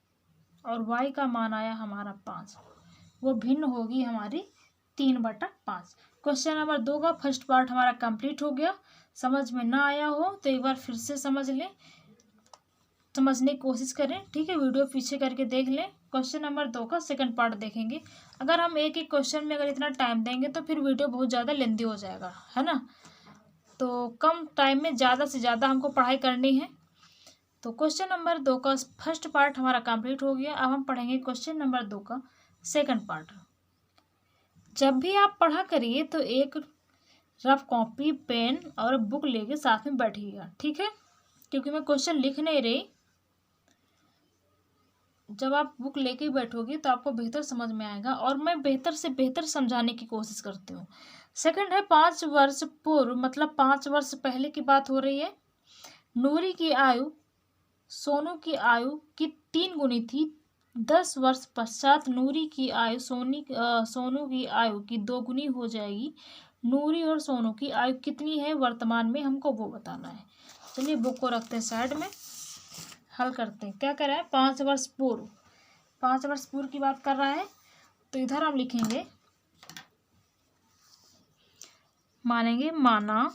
और y का मान आया हमारा 5, वो भिन्न होगी हमारी 3/5। क्वेश्चन नंबर 2 का फर्स्ट पार्ट हमारा कंप्लीट हो गया। समझ में ना आया हो तो एक बार फिर से समझ लें, समझने की कोशिश करें, ठीक है, वीडियो पीछे करके देख लें। क्वेश्चन नंबर 2 का सेकंड पार्ट देखेंगे। अगर हम एक एक क्वेश्चन में अगर इतना टाइम देंगे तो फिर वीडियो बहुत ज़्यादा लेंदी हो जाएगा, है ना। तो कम टाइम में ज़्यादा से ज़्यादा हमको पढ़ाई करनी है। तो क्वेश्चन नंबर 2 का फर्स्ट पार्ट हमारा कंप्लीट हो गया। अब हम पढ़ेंगे क्वेश्चन नंबर 2 का सेकंड पार्ट। जब भी आप पढ़ा करिए तो एक रफ कॉपी, पेन और बुक लेके साथ में बैठिएगा, ठीक है, क्योंकि मैं क्वेश्चन लिख नहीं रही। जब आप बुक लेके बैठोगे तो आपको बेहतर समझ में आएगा और मैं बेहतर से बेहतर समझाने की कोशिश करती हूँ। सेकंड है 5 वर्ष पूर्व, मतलब 5 वर्ष पहले की बात हो रही है। नूरी की आयु सोनू की आयु की 3 गुनी थी। 10 वर्ष पश्चात नूरी की आयु सोनू की आयु की 2 गुनी हो जाएगी। नूरी और सोनू की आयु कितनी है वर्तमान में, हमको वो बताना है। चलिए बुक को रखते हैं साइड में, हल करते हैं। क्या कर रहा है, 5 वर्ष पूर्व, 5 वर्ष पूर्व की बात कर रहा है। तो इधर हम लिखेंगे, मानेंगे माना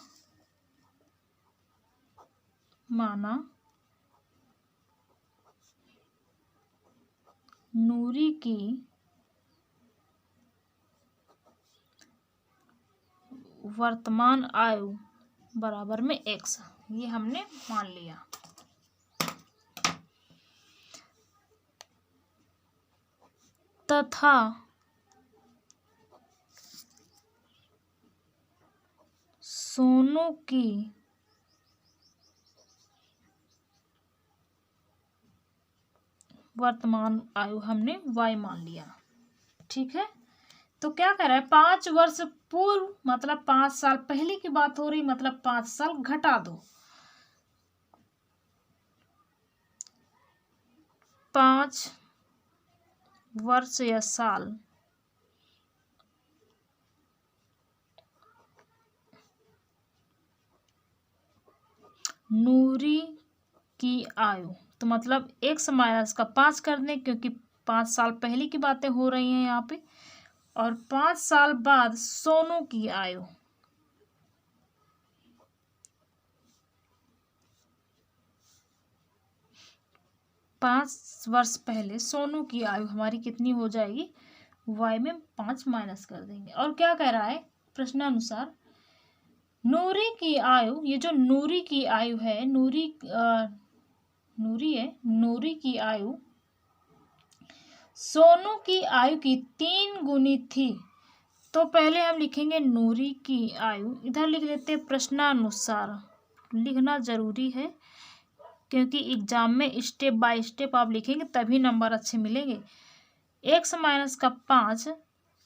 नूरी की वर्तमान आयु बराबर में x, ये हमने मान लिया। तथा सोनू की वर्तमान आयु हमने y मान लिया, ठीक है। तो क्या कह रहा है, 5 वर्ष पूर्व मतलब 5 साल पहले की बात हो रही, मतलब 5 साल घटा दो। 5 वर्ष या साल नूरी की आयु, तो मतलब x माइनस का 5 कर दें क्योंकि 5 साल पहले की बातें हो रही हैं यहाँ पे, और 5 साल बाद सोनू की आयु, पाँच वर्ष पहले सोनू की आयु हमारी कितनी हो जाएगी, y में 5 माइनस कर देंगे। और क्या कह रहा है प्रश्नानुसार, नूरी की आयु, ये जो नूरी की आयु है, नूरी की आयु सोनू की आयु की 3 गुनी थी। तो पहले हम लिखेंगे नूरी की आयु, इधर लिख लेते हैं प्रश्नानुसार, लिखना जरूरी है क्योंकि एग्जाम में स्टेप बाय स्टेप आप लिखेंगे तभी नंबर अच्छे मिलेंगे। x माइनस का 5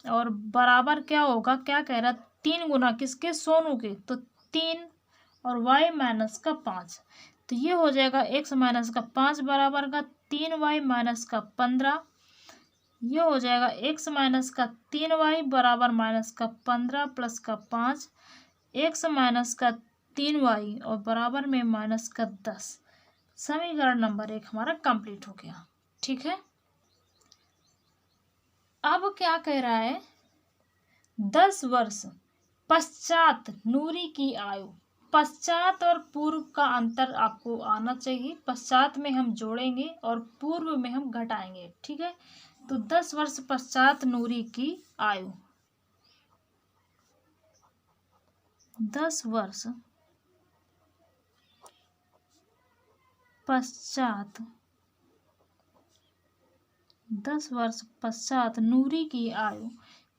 और बराबर क्या होगा, क्या कह रहा, 3 गुना किसके, सोनू के, तो 3 और y माइनस का 5, तो ये हो जाएगा x माइनस का 5 बराबर का 3y माइनस का 15, ये हो जाएगा x माइनस का 3y बराबर माइनस का 15 प्लस का 5, x माइनस का 3y और बराबर में माइनस का 10। समीकरण नंबर 1 हमारा कंप्लीट हो गया। ठीक है, अब क्या कह रहा है, 10 वर्ष पश्चात नूरी की आयु, पश्चात और पूर्व का अंतर आपको आना चाहिए, पश्चात में हम जोड़ेंगे और पूर्व में हम घटाएंगे। ठीक है, तो 10 वर्ष पश्चात नूरी की आयु, 10 वर्ष पश्चात, 10 वर्ष पश्चात नूरी की आयु,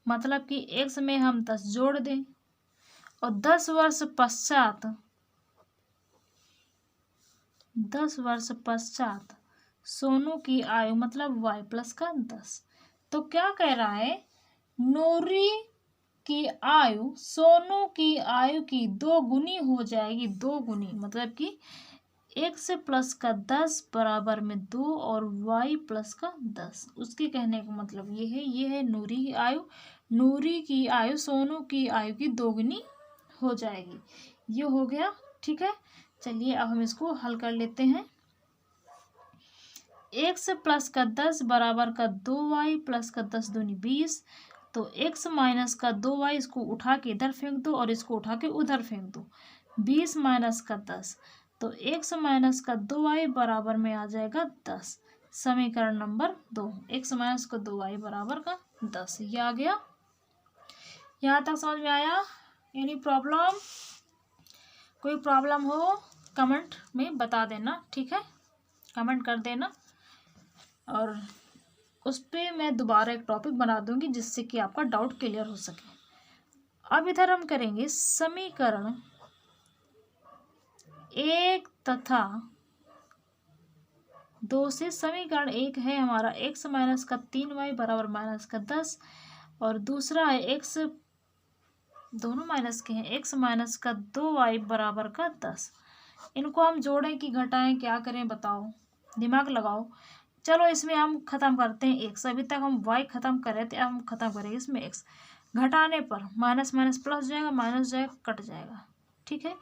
मतलब कि x में हम 10 जोड़ दें और 10 वर्ष पश्चात, 10 वर्ष पश्चात सोनू की आयु मतलब y प्लस का 10। तो क्या कह रहा है, नूरी की आयु सोनू की आयु की 2 गुनी हो जाएगी, 2 गुनी, मतलब कि x प्लस का 10 बराबर में 2 और y प्लस का 10। उसके कहने का मतलब ये है नूरी की आयु, नूरी की आयु सोनू की आयु की 2 गुनी हो जाएगी। ये हो गया। ठीक है, चलिए अब हम इसको हल कर लेते हैं। x प्लस का 10 बराबर का 2y प्लस का 10 दूनी 20, तो x माइनस का 2y इसको उठा के इधर फेंक दो और इसको उठा के उधर फेंक दो, 20 माइनस का 10, तो x माइनस का 2y बराबर में आ जाएगा 10। समीकरण नंबर 2, x माइनस का 2y बराबर का 10, ये आ गया। यहाँ तक समझ में आया? Any problem? कोई प्रॉब्लम हो कमेंट में बता देना। ठीक है, कमेंट कर देना और उस पर मैं दोबारा एक टॉपिक बना दूंगी जिससे कि आपका डाउट क्लियर हो सके। अब इधर हम करेंगे समीकरण 1 तथा 2 से। समीकरण 1 है हमारा x माइनस का 3y बराबर माइनस का 10 और दूसरा है x, दोनों माइनस के हैं, x माइनस का 2y बराबर का 10। इनको हम जोड़ें कि घटाएं, क्या करें बताओ, दिमाग लगाओ। चलो इसमें हम खत्म करते हैं x, अभी तक हम y खत्म कर रहे थे, अब हम खत्म करेंगे इसमें x। घटाने पर माइनस माइनस प्लस जाएगा, माइनस जाएगा कट जाएगा। ठीक है,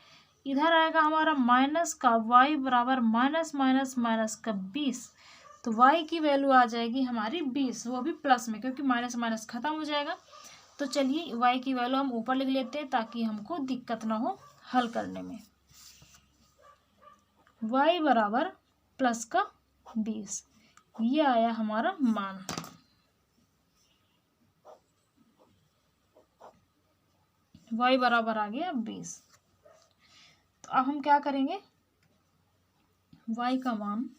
इधर आएगा हमारा माइनस का y बराबर माइनस माइनस माइनस का 20, तो y की वैल्यू आ जाएगी हमारी 20, वो भी प्लस में क्योंकि माइनस माइनस खत्म हो जाएगा। तो चलिए y की वैल्यू हम ऊपर लिख लेते हैं ताकि हमको दिक्कत ना हो हल करने में। y बराबर प्लस का 20, ये आया हमारा मान। y बराबर आ गया 20। तो अब हम क्या करेंगे, y का मान,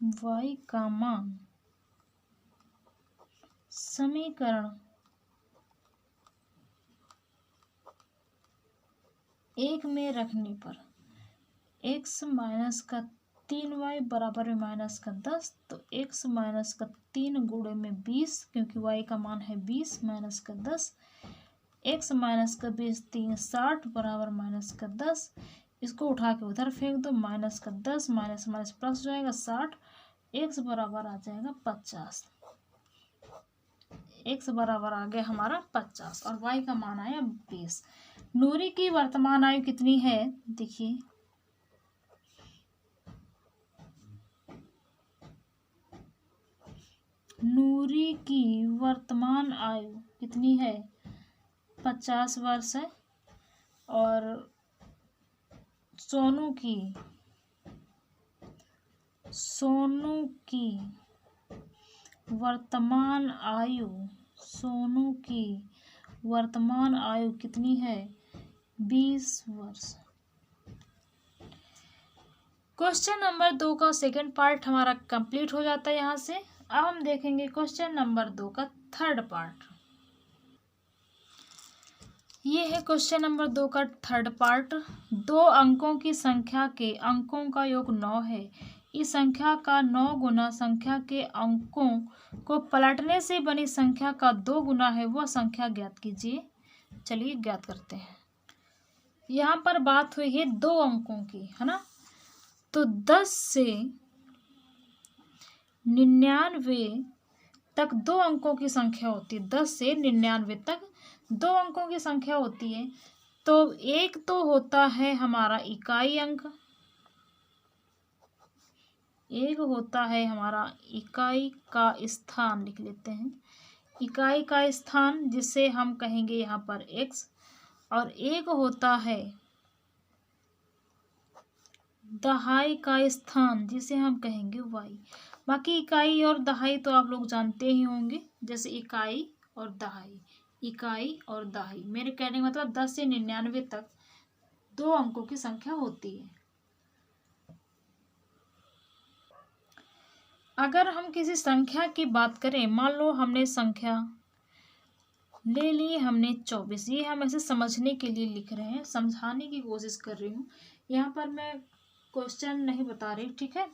y का मान समीकरण 1 में रखने पर x माइनस का 3y बराबर में माइनस का 10, तो x माइनस का 3 गुणे में 20, क्योंकि y का मान है 20 माइनस का 10, x माइनस का 20 3 60 बराबर माइनस का 10। इसको उठा के उधर फेंक दो, माइनस का 10 माइनस माइनस प्लस हो जाएगा 60, x बराबर आ जाएगा 50। x बराबर आ गया हमारा 50 और y का मान आया 20। नूरी की वर्तमान आयु कितनी है, देखिए नूरी की वर्तमान आयु कितनी है, 50 वर्ष है। और सोनू की वर्तमान आयु, सोनू की वर्तमान आयु कितनी है, 20 वर्ष। क्वेश्चन नंबर 2 का सेकंड पार्ट हमारा कंप्लीट हो जाता है यहाँ से। अब हम देखेंगे क्वेश्चन नंबर 2 का थर्ड पार्ट। ये है क्वेश्चन नंबर 2 का थर्ड पार्ट। 2 अंकों की संख्या के अंकों का योग 9 है। इस संख्या का 9 गुना संख्या के अंकों को पलटने से बनी संख्या का 2 गुना है, वह संख्या ज्ञात कीजिए। चलिए ज्ञात करते हैं। यहाँ पर बात हुई है 2 अंकों की, है ना। तो 10 से 99 तक 2 अंकों की संख्या होती है। 10 से 99 तक 2 अंकों की संख्या होती है। तो एक तो होता है हमारा इकाई अंक, एक होता है हमारा इकाई का स्थान, लिख लेते हैं इकाई का स्थान, जिसे हम कहेंगे यहाँ पर x, और एक होता है दहाई का स्थान, जिसे हम कहेंगे y। बाकी इकाई और दहाई तो आप लोग जानते ही होंगे, जैसे इकाई और दहाई, इकाई और दहाई। मेरे कहने का मतलब 10 से 99 तक 2 अंकों की संख्या होती है। अगर हम किसी संख्या की बात करें, मान लो हमने संख्या ले ली, हमने 24, ये हम ऐसे समझने के लिए लिख रहे हैं, समझाने की कोशिश कर रही हूँ। यहाँ पर मैं क्वेश्चन नहीं बता रही, ठीक है।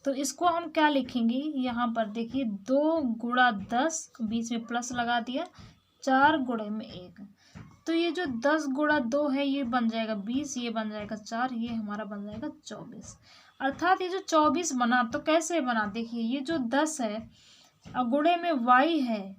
तो इसको हम क्या लिखेंगे, यहाँ पर देखिए 2 गुणा 10, बीच में प्लस लगा दिया, 4 गुणे में 1। तो ये जो 10 गुणा 2 है ये बन जाएगा 20, ये बन जाएगा 4, ये हमारा बन जाएगा 24। अर्थात ये जो 24 बना, तो कैसे बना, देखिए ये जो 10 है और गुणे में y है,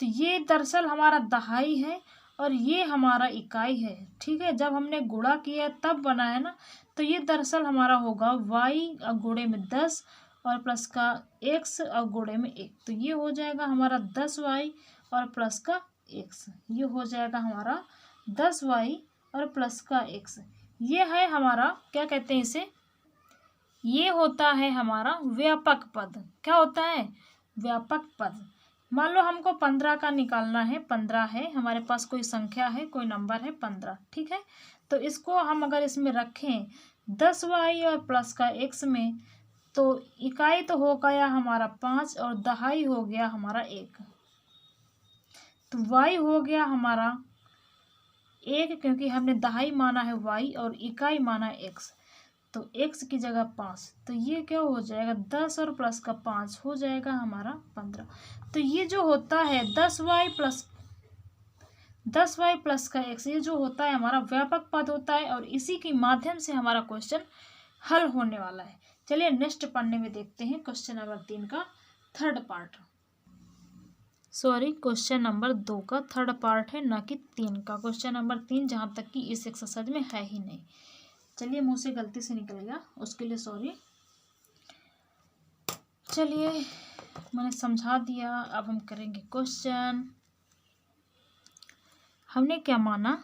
तो ये दरअसल हमारा दहाई है और ये हमारा इकाई है, ठीक है। जब हमने गुणा किया तब बना है ना, तो ये दरअसल हमारा होगा y और गुणे में 10 और प्लस का x और गुणे में 1। तो ये हो जाएगा हमारा 10y और प्लस का x, ये हो जाएगा हमारा 10y और प्लस का x। ये है हमारा, क्या कहते हैं इसे, ये होता है हमारा व्यापक पद। क्या होता है, व्यापक पद। मान लो हमको 15 का निकालना है, 15 है हमारे पास, कोई संख्या है, कोई नंबर है 15, ठीक है। तो इसको हम अगर इसमें रखें 10y और प्लस का x में, तो इकाई तो हो गया हमारा 5 और दहाई हो गया हमारा 1। तो y हो गया हमारा 1, क्योंकि हमने दहाई माना है y और इकाई माना है x, तो x की जगह 5। तो ये क्या हो जाएगा, 10 और प्लस का 5 हो जाएगा हमारा 15। तो ये जो होता है 10y प्लस का x, ये जो होता है हमारा व्यापक पद होता है, और इसी के माध्यम से हमारा क्वेश्चन हल होने वाला है। चलिए नेक्स्ट पढ़ने में देखते हैं क्वेश्चन नंबर 3 का थर्ड पार्ट। क्वेश्चन नंबर 2 का थर्ड पार्ट है, ना कि 3 का। क्वेश्चन नंबर 3 जहाँ तक कि इस एक्सरसाइज में है ही नहीं। चलिए मुंह से गलती से निकल गया, उसके लिए सॉरी। चलिए मैंने समझा दिया, अब हम करेंगे क्वेश्चन। हमने क्या माना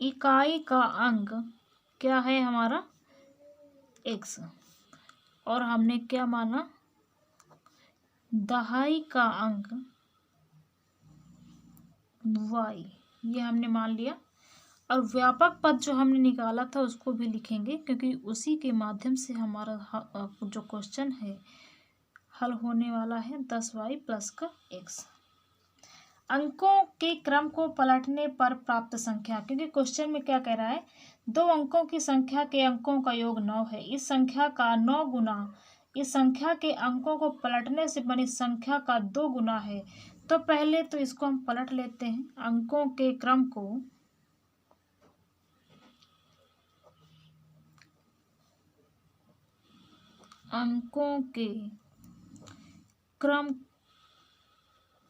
इकाई का अंक क्या है हमारा x, और हमने क्या माना दहाई का अंक y, ये हमने मान लिया। और व्यापक पद जो हमने निकाला था उसको भी लिखेंगे, क्योंकि उसी के माध्यम से हमारा जो क्वेश्चन है हल होने वाला है, 10y प्लस का x। अंकों के क्रम को पलटने पर प्राप्त संख्या, क्योंकि क्वेश्चन में क्या कह रहा है, 2 अंकों की संख्या के अंकों का योग 9 है, इस संख्या का 9 गुना इस संख्या के अंकों को पलटने से बनी संख्या का 2 गुना है। तो पहले तो इसको हम पलट लेते हैं, अंकों के क्रम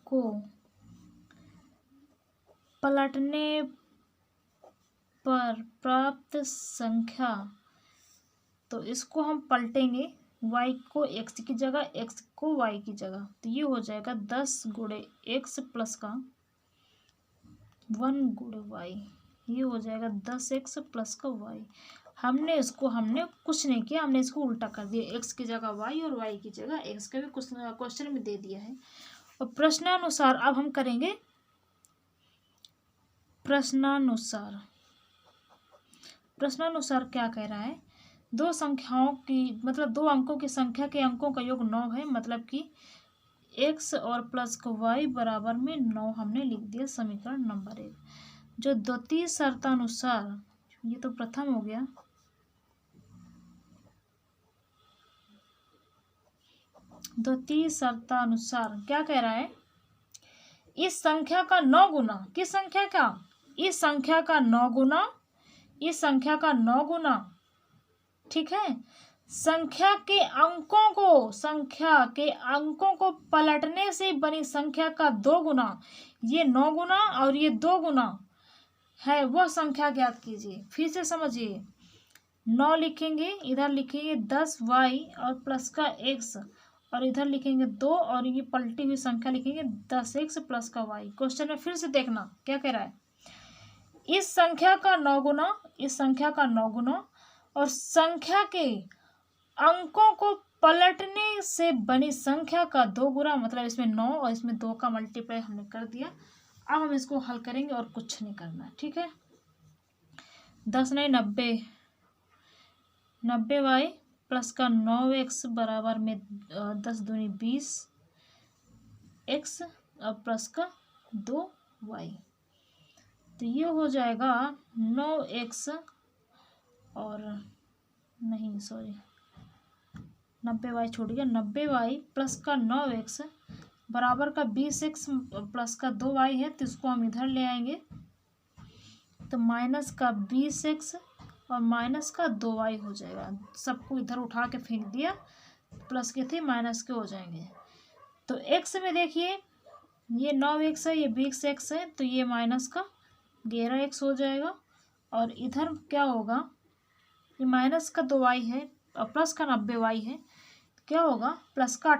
को पलटने पर प्राप्त संख्या, तो इसको हम पलटेंगे, y को x की जगह, x को y की जगह, तो ये हो जाएगा 10 गुणे x प्लस का 1 गुणे y, ये हो जाएगा 10x प्लस का y। हमने कुछ नहीं किया, हमने इसको उल्टा कर दिया, x की जगह y और y की जगह x का भी कुछ क्वेश्चन में दे दिया है। और प्रश्नानुसार अब हम करेंगे प्रश्नानुसार क्या कह रहा है, 2 संख्याओं की मतलब 2 अंकों की संख्या के अंकों का योग 9 है, मतलब कि x और प्लस का y बराबर में 9 हमने लिख दिया समीकरण नंबर 1। जो द्वितीय शर्तानुसार, ये तो प्रथम हो गया, द्वितीय शर्तानुसार क्या कह रहा है, इस संख्या का 9 गुना, किस संख्या का, इस संख्या का 9 गुना इस संख्या का 9 गुना, ठीक है, संख्या के अंकों को पलटने से बनी संख्या का 2 गुना, ये 9 गुना और ये 2 गुना है, वह संख्या ज्ञात कीजिए। फिर से समझिए, 9 लिखेंगे, इधर लिखेंगे 10y और प्लस का x, और इधर लिखेंगे 2 और ये पलटी हुई संख्या लिखेंगे 10x प्लस का y। क्वेश्चन में फिर से देखना क्या कह रहा है, इस संख्या का 9 गुना और संख्या के अंकों को पलटने से बनी संख्या का 2 गुना, मतलब इसमें 9 और इसमें 2 का मल्टीप्लाई हमने कर दिया। अब हम इसको हल करेंगे और कुछ नहीं करना है, ठीक है। 10 नहीं 90y प्लस का 9x बराबर में 10 दूनी 20x और प्लस का 2y, तो ये हो जाएगा 9x और नहीं सॉरी 90y छूट गया, 90y प्लस का 9x बराबर का 20x प्लस का 2y है, तो इसको हम इधर ले आएंगे, तो माइनस का 20x और माइनस का 2y हो जाएगा। सबको इधर उठा के फेंक दिया, प्लस के थे माइनस के हो जाएंगे। तो x में देखिए, ये 9x है, ये 20x है, तो ये माइनस का 11x हो जाएगा, और इधर क्या होगा, ये माइनस का 2y है और प्लस का 90y है, क्या होगा, प्लस का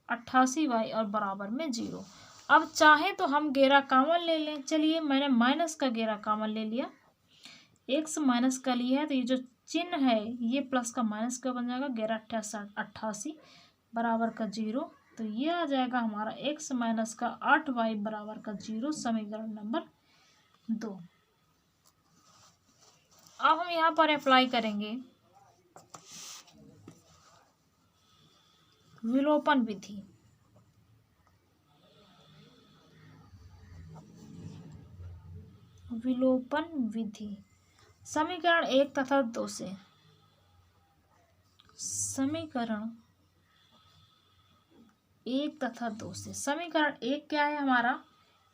88y और बराबर में 0। अब चाहे तो हम 11 कॉमन ले लें, चलिए मैंने माइनस का 11 कॉमन ले लिया, x माइनस का लिया है, तो ये जो चिन्ह है ये प्लस का माइनस का बन जाएगा, 11 88 बराबर का 0, तो ये आ जाएगा हमारा x माइनस का 8y बराबर का 0, समीकरण नंबर 2। अब हम यहाँ पर अप्लाई करेंगे विलोपन विधि समीकरण 1 तथा 2 से। समीकरण 1 क्या है हमारा,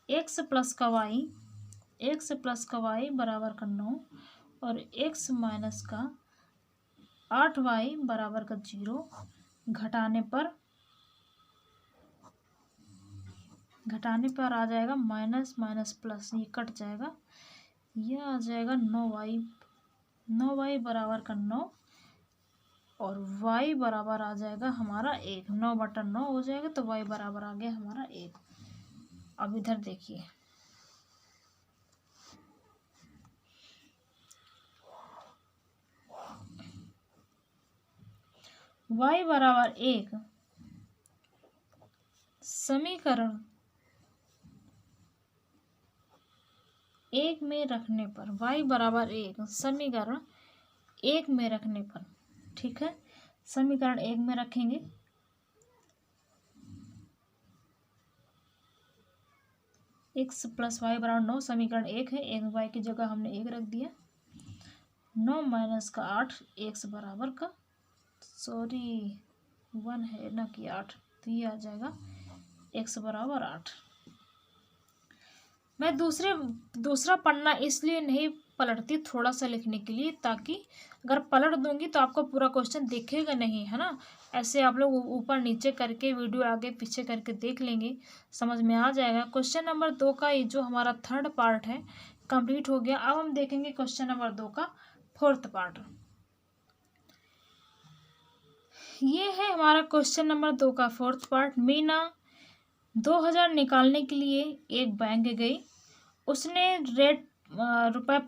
x प्लस का y बराबर का 9 और x माइनस का 8y बराबर का 0, घटाने पर आ जाएगा माइनस माइनस प्लस, ये कट जाएगा, यह आ जाएगा 9y बराबर का 9 और y बराबर आ जाएगा हमारा 1, 9/9 हो जाएगा, तो y बराबर आ गया हमारा 1। अब इधर देखिए, y बराबर 1 समीकरण 1 में रखने पर, y बराबर 1 समीकरण 1 में रखने पर, ठीक है, समीकरण 1 में रखेंगे, x प्लस वाई बराबर 9 समीकरण 1 है। एक वाई की जगह हमने 1 रख दिया। 9 माइनस का 8 x बराबर का 1 है ना कि 8, तो ये आ जाएगा x बराबर 8। मैं दूसरा पन्ना इसलिए नहीं पलटती, थोड़ा सा लिखने के लिए, ताकि अगर पलट दूंगी तो आपको पूरा क्वेश्चन दिखेगा नहीं, है ना। ऐसे आप लोग ऊपर नीचे करके वीडियो आगे पीछे करके देख लेंगे, समझ में आ जाएगा। क्वेश्चन नंबर 2 का ये जो हमारा थर्ड पार्ट है कंप्लीट हो गया। अब हम देखेंगे क्वेश्चन नंबर 2 का फोर्थ पार्ट। ये है हमारा क्वेश्चन नंबर 2 का फोर्थ पार्ट। मीना 2000 निकालने के लिए एक बैंक गई। उसने रेट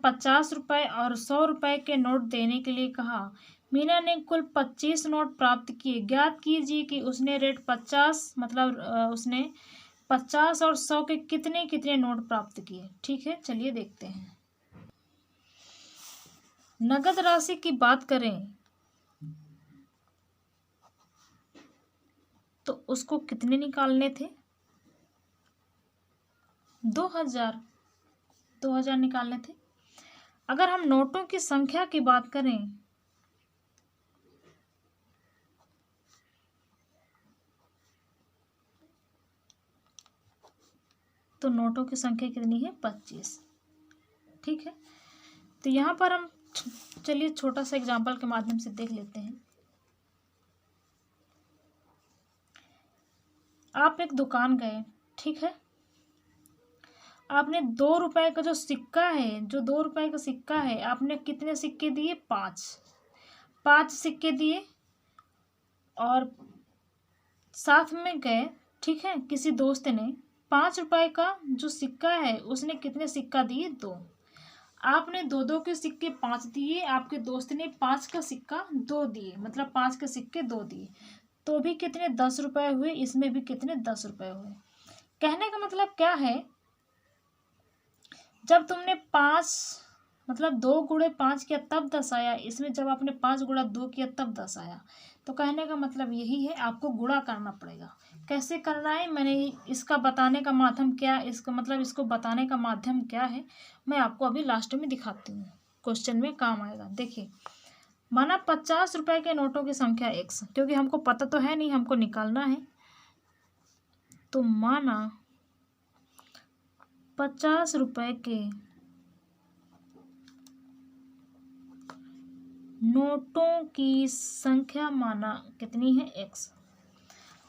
₹50 और ₹100 के नोट देने के लिए कहा। मीना ने कुल 25 नोट प्राप्त किए। ज्ञात कीजिए कि उसने रेट 50 मतलब उसने 50 और 100 के कितने कितने नोट प्राप्त किए। ठीक है, चलिए देखते हैं। नगद राशि की बात करें तो उसको कितने निकालने थे? 2000 निकालने थे। अगर हम नोटों की संख्या की बात करें तो नोटों की संख्या कितनी है? 25। ठीक है, तो यहाँ पर हम चलिए छोटा सा एग्जाम्पल के माध्यम से देख लेते हैं। आप एक दुकान गए, ठीक है, आपने ₹2 का जो सिक्का है, जो ₹2 का सिक्का है, आपने कितने सिक्के दिए? 5 सिक्के दिए। और साथ में गए, ठीक है, किसी दोस्त ने ₹5 का जो सिक्का है उसने कितने सिक्का दिए? 2। आपने 2 के सिक्के 5 दिए, आपके दोस्त ने 5 का सिक्का 2 दिए, मतलब 5 के सिक्के 2 दिए, तो भी कितने? ₹10 हुए। इसमें भी कितने? ₹10 हुए। कहने का मतलब क्या है, जब तुमने 5 मतलब 2 गुणे 5 किया तब 10 आया। इसमें जब आपने 5 गुणा 2 किया तब 10 आया। तो कहने का मतलब यही है, आपको गुणा करना पड़ेगा। कैसे करना है, मैंने इसका बताने का माध्यम क्या, इसका मतलब इसको बताने का माध्यम क्या है, मैं आपको अभी लास्ट में दिखाती हूँ, क्वेश्चन में काम आएगा। देखिए, माना ₹50 के नोटों की संख्या x, क्योंकि हमको पता तो है नहीं, हमको निकालना है। तो माना ₹50 के नोटों की संख्या माना कितनी है? x,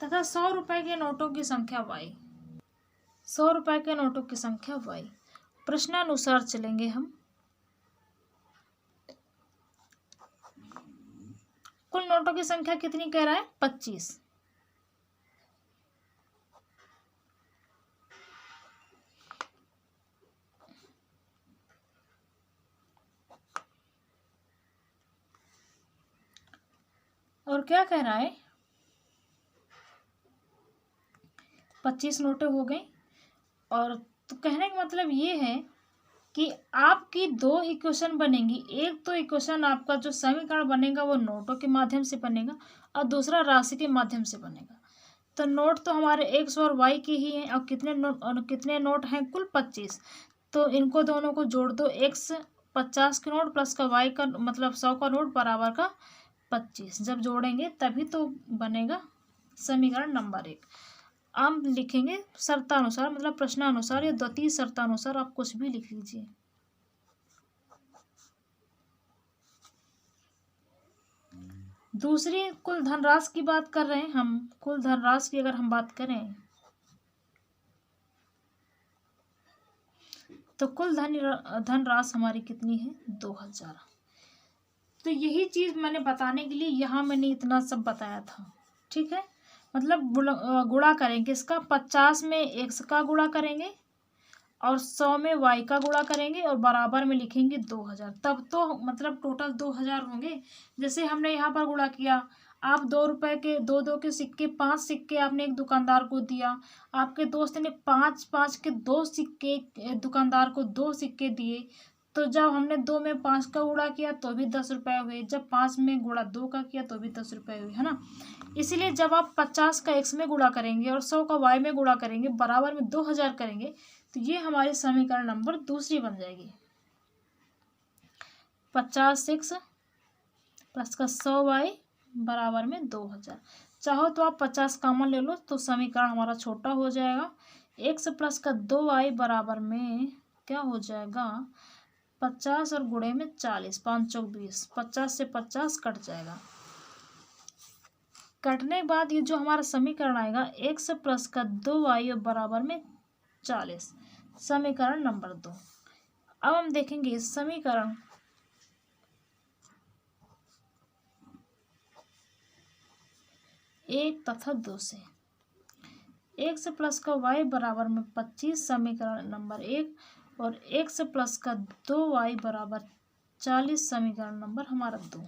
तथा ₹100 के नोटों की संख्या y। ₹100 के नोटों की संख्या y। प्रश्नानुसार चलेंगे हम। कुल नोटों की संख्या कितनी कह रहा है? 25। और क्या कह रहा है? 25 नोटें हो गई। और तो कहने का मतलब ये है कि आपकी 2 इक्वेशन बनेंगी। एक तो इक्वेशन आपका जो समीकरण बनेगा वो नोटों के माध्यम से बनेगा और दूसरा राशि के माध्यम से बनेगा। तो नोट तो हमारे x और y के ही हैं, और कितने नोट हैं? कुल 25। तो इनको दोनों को जोड़ दो। x 50 के नोट प्लस का y का मतलब 100 का नोट बराबर का 25। जब जोड़ेंगे तभी तो बनेगा समीकरण नंबर 1। आप लिखेंगे शर्तानुसार, मतलब प्रश्नानुसार या द्वितीय शर्तानुसार, आप कुछ भी लिख लीजिए। दूसरी कुल धनराशि की बात कर रहे हैं हम। कुल धनराशि की अगर हम बात करें तो कुल धनराशि हमारी कितनी है? 2000। तो यही चीज मैंने बताने के लिए यहाँ मैंने इतना सब बताया था। ठीक है, मतलब गुणा करेंगे इसका। 50 में x का गुणा करेंगे और 100 में y का गुणा करेंगे और बराबर में लिखेंगे 2000, तब तो मतलब टोटल 2000 होंगे। जैसे हमने यहाँ पर गुणा किया, आप ₹2 के 2 के सिक्के 5 सिक्के आपने एक दुकानदार को दिया, आपके दोस्त ने 5 के 2 सिक्के दुकानदार को 2 सिक्के दिए। तो जब हमने 2 में 5 का गुणा किया तो भी ₹10 हुए, जब 5 में गुणा 2 का किया तो भी ₹10 हुए, है ना। इसीलिए जब आप 50 का x में गुणा करेंगे और 100 का y में गुणा करेंगे, बराबर में 2000 करेंगे, तो ये हमारी समीकरण नंबर दूसरी बन जाएगी। 50x प्लस का 100y बराबर में 2000। चाहो तो आप 50 कॉमन ले लो तो समीकरण हमारा छोटा हो जाएगा। x प्लस का 2y बराबर में क्या हो जाएगा, 50 और गुणे में 40, 5 चौक 20, 50 से 50 कट जाएगा। कटने के बाद ये जो हमारा समीकरण आएगा x प्लस का 2y बराबर में 40, समीकरण नंबर 2। अब हम देखेंगे समीकरण एक तथा 2 से। x प्लस का y बराबर में 25, समीकरण नंबर 1, और x प्लस का 2y बराबर 40, समीकरण नंबर हमारा 2।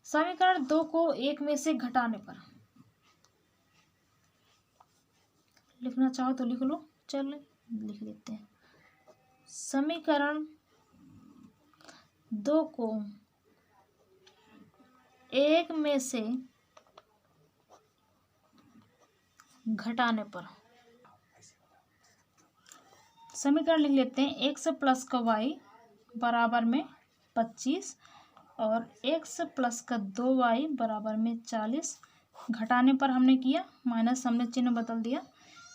समीकरण 2 को 1 में से घटाने पर, लिखना चाहो तो लिख लो, चल लिख लेते हैं। समीकरण 2 को 1 में से घटाने पर समीकरण लिख लेते हैं। x प्लस का y बराबर में 25 और x प्लस का 2y बराबर में 40। घटाने पर हमने किया माइनस, हमने चिन्ह बदल दिया,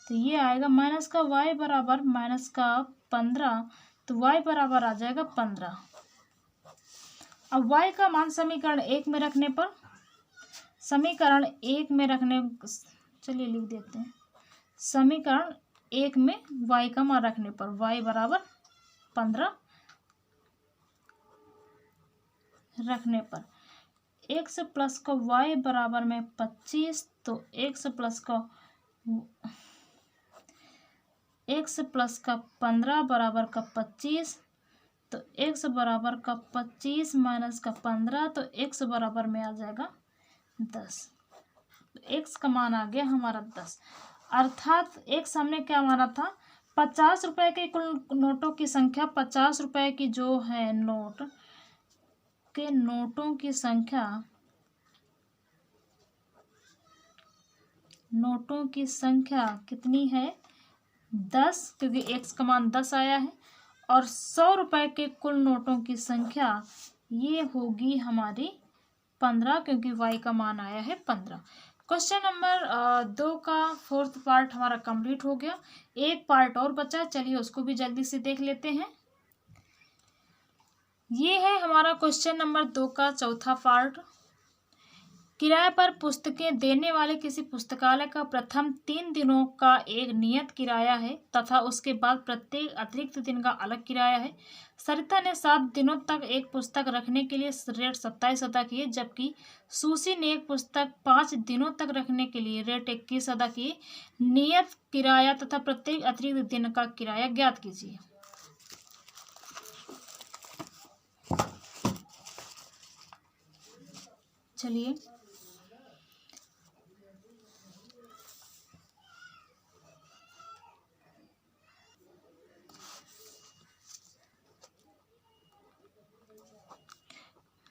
तो ये आएगा माइनस का y बराबर माइनस का 15, तो y बराबर आ जाएगा 15। अब y का मान समीकरण 1 में रखने पर, समीकरण 1 में रखने, चलिए लिख देते हैं। समीकरण 1 में y का मान रखने पर y बराबर 15 रखने पर x प्लस का y बराबर में 25, तो x प्लस का 15 बराबर का 25, तो x बराबर का 25 माइनस का 15, तो x बराबर में आ जाएगा 10। x का मान आ गया हमारा 10। अर्थात x हमने क्या माना था, 50 रुपए के कुल नोटों की संख्या, 50 रुपए की जो है नोट के नोटों की संख्या कितनी है, 10, क्योंकि x का मान 10 आया है। और 100 रुपए के कुल नोटों की संख्या ये होगी हमारी 15, क्योंकि y का मान आया है 15। क्वेश्चन नंबर 2 का 4th पार्ट हमारा कंप्लीट हो गया। एक पार्ट और बचा, चलिए उसको भी जल्दी से देख लेते हैं। ये है हमारा क्वेश्चन नंबर 2 का 4था पार्ट। किराए पर पुस्तकें देने वाले किसी पुस्तकालय का प्रथम 3 दिनों का एक नियत किराया है तथा उसके बाद प्रत्येक अतिरिक्त दिन का अलग किराया है। सरिता ने 7 दिनों तक एक पुस्तक रखने के लिए रेट 27 अदा किए, जबकि सुशी ने एक पुस्तक 5 दिनों तक रखने के लिए रेट 21 अदा किए। नियत किराया तथा प्रत्येक अतिरिक्त दिन का किराया ज्ञात कीजिए। चलिए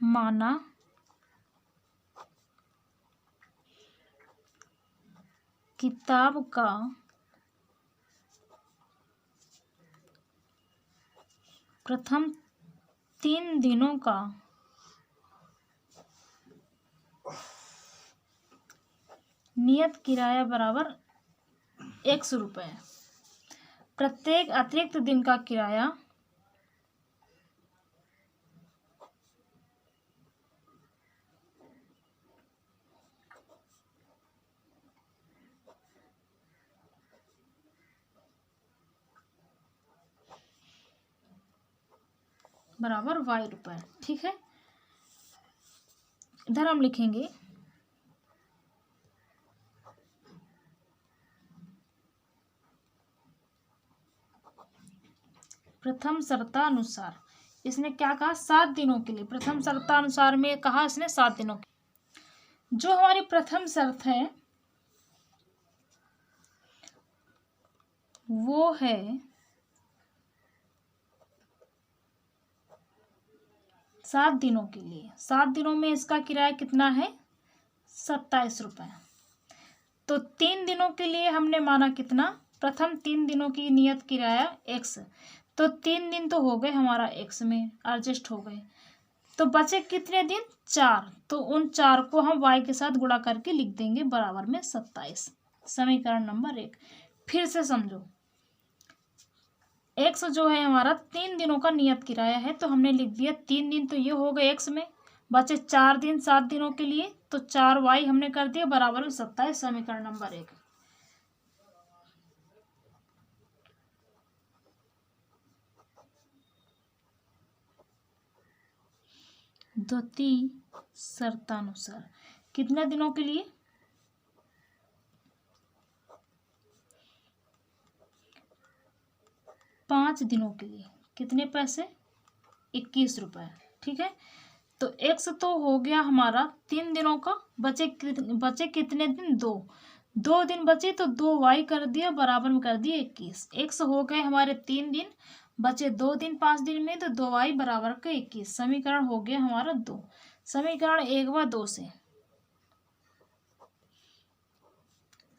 माना किताब का प्रथम 3 दिनों का नियत किराया बराबर 100 रुपये। प्रत्येक अतिरिक्त दिन का किराया बराबर y रुपये। ठीक है, इधर हम लिखेंगे प्रथम शर्तानुसार। इसने क्या कहा, 7 दिनों के लिए। प्रथम शर्तानुसार में कहा इसने 7 दिनों के। जो हमारी प्रथम शर्त है वो है 7 दिनों के लिए। 7 दिनों में इसका किराया कितना है, 27 रुपये। तो 3 दिनों के लिए हमने माना कितना, प्रथम 3 दिनों की नियत किराया x, तो 3 दिन तो हो गए हमारा x में एडजस्ट हो गए, तो बचे कितने दिन? 4। तो उन 4 को हम y के साथ गुणा करके लिख देंगे बराबर में 27। समीकरण नंबर 1। फिर से समझो, x जो है हमारा 3 दिनों का नियत किराया है, तो हमने लिख दिया 3 दिन, तो ये हो गए x में, बचे 4 दिन 7 दिनों के लिए, तो 4y हमने कर दिया बराबर में 27। समीकरण नंबर 1। द्वितीय शर्तानुसार कितने दिनों के लिए? 5 दिनों के लिए। कितने पैसे? 21 रुपए। ठीक है, तो x तो हो गया हमारा 3 दिनों का, बचे कितने दिन? 2 दिन बचे, तो 2y कर दिया बराबर में कर दिया 21। x हो गए हमारे 3 दिन, बचे 2 दिन 5 दिन में, तो 2y बराबर का 21। समीकरण हो गया हमारा 2। समीकरण 1 व 2 से,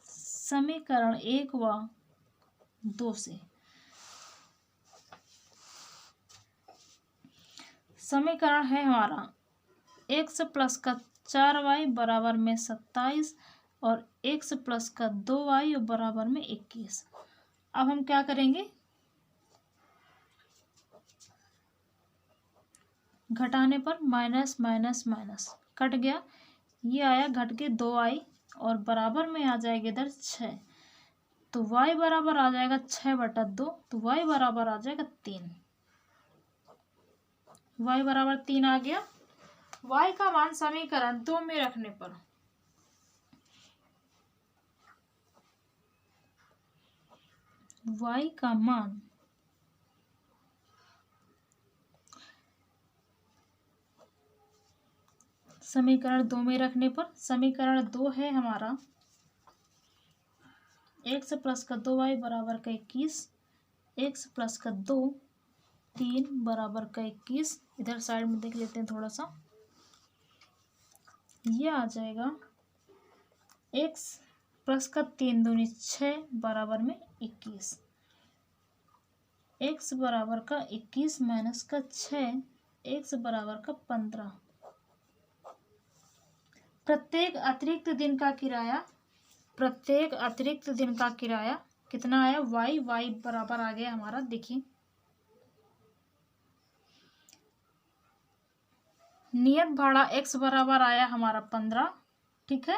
समीकरण 1 व 2 से, समीकरण है हमारा x प्लस का 4y बराबर में 27 और x प्लस का 2y बराबर में 21। अब हम क्या करेंगे? घटाने पर माइनस माइनस माइनस कट गया, ये आया घट के 2y और बराबर में आ जाएगा इधर 6, तो y बराबर आ जाएगा 6/2, तो y बराबर आ जाएगा 3। y बराबर 3 आ गया। y का मान समीकरण 2 में रखने पर y का मान समीकरण 2 में रखने पर, समीकरण 2 है हमारा x प्लस का 2y बराबर का 21, x प्लस का 2 3 बराबर का 21। इधर साइड में देख लेते हैं थोड़ा सा, ये आ जाएगा x प्लस का 3 दूनी 6 बराबर में 21। x बराबर का 21 माइनस का 6, x बराबर का 15। प्रत्येक अतिरिक्त दिन का किराया कितना आया? y बराबर आ गया हमारा, देखिए नियत भाड़ा x बराबर आया हमारा 15। ठीक है,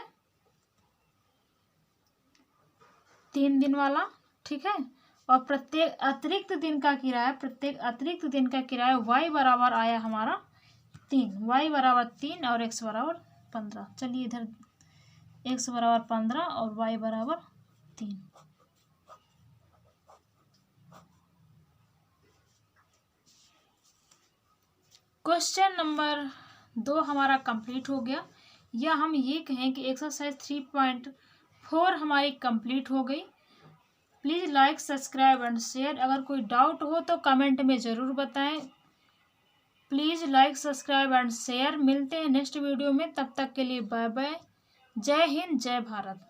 3 दिन वाला। ठीक है, और प्रत्येक अतिरिक्त दिन का किराया y बराबर आया हमारा 3, y बराबर 3 और x बराबर 15। चलिए इधर x बराबर 15 और y बराबर 3। क्वेश्चन नंबर 2 हमारा कंप्लीट हो गया, या हम ये कहें कि एक्सरसाइज 3.4 हमारी कंप्लीट हो गई। Please like, subscribe and share. अगर कोई डाउट हो तो कमेंट में ज़रूर बताएं। Please like, subscribe and share. मिलते हैं नेक्स्ट वीडियो में, तब तक के लिए बाय बाय। जय हिंद, जय भारत।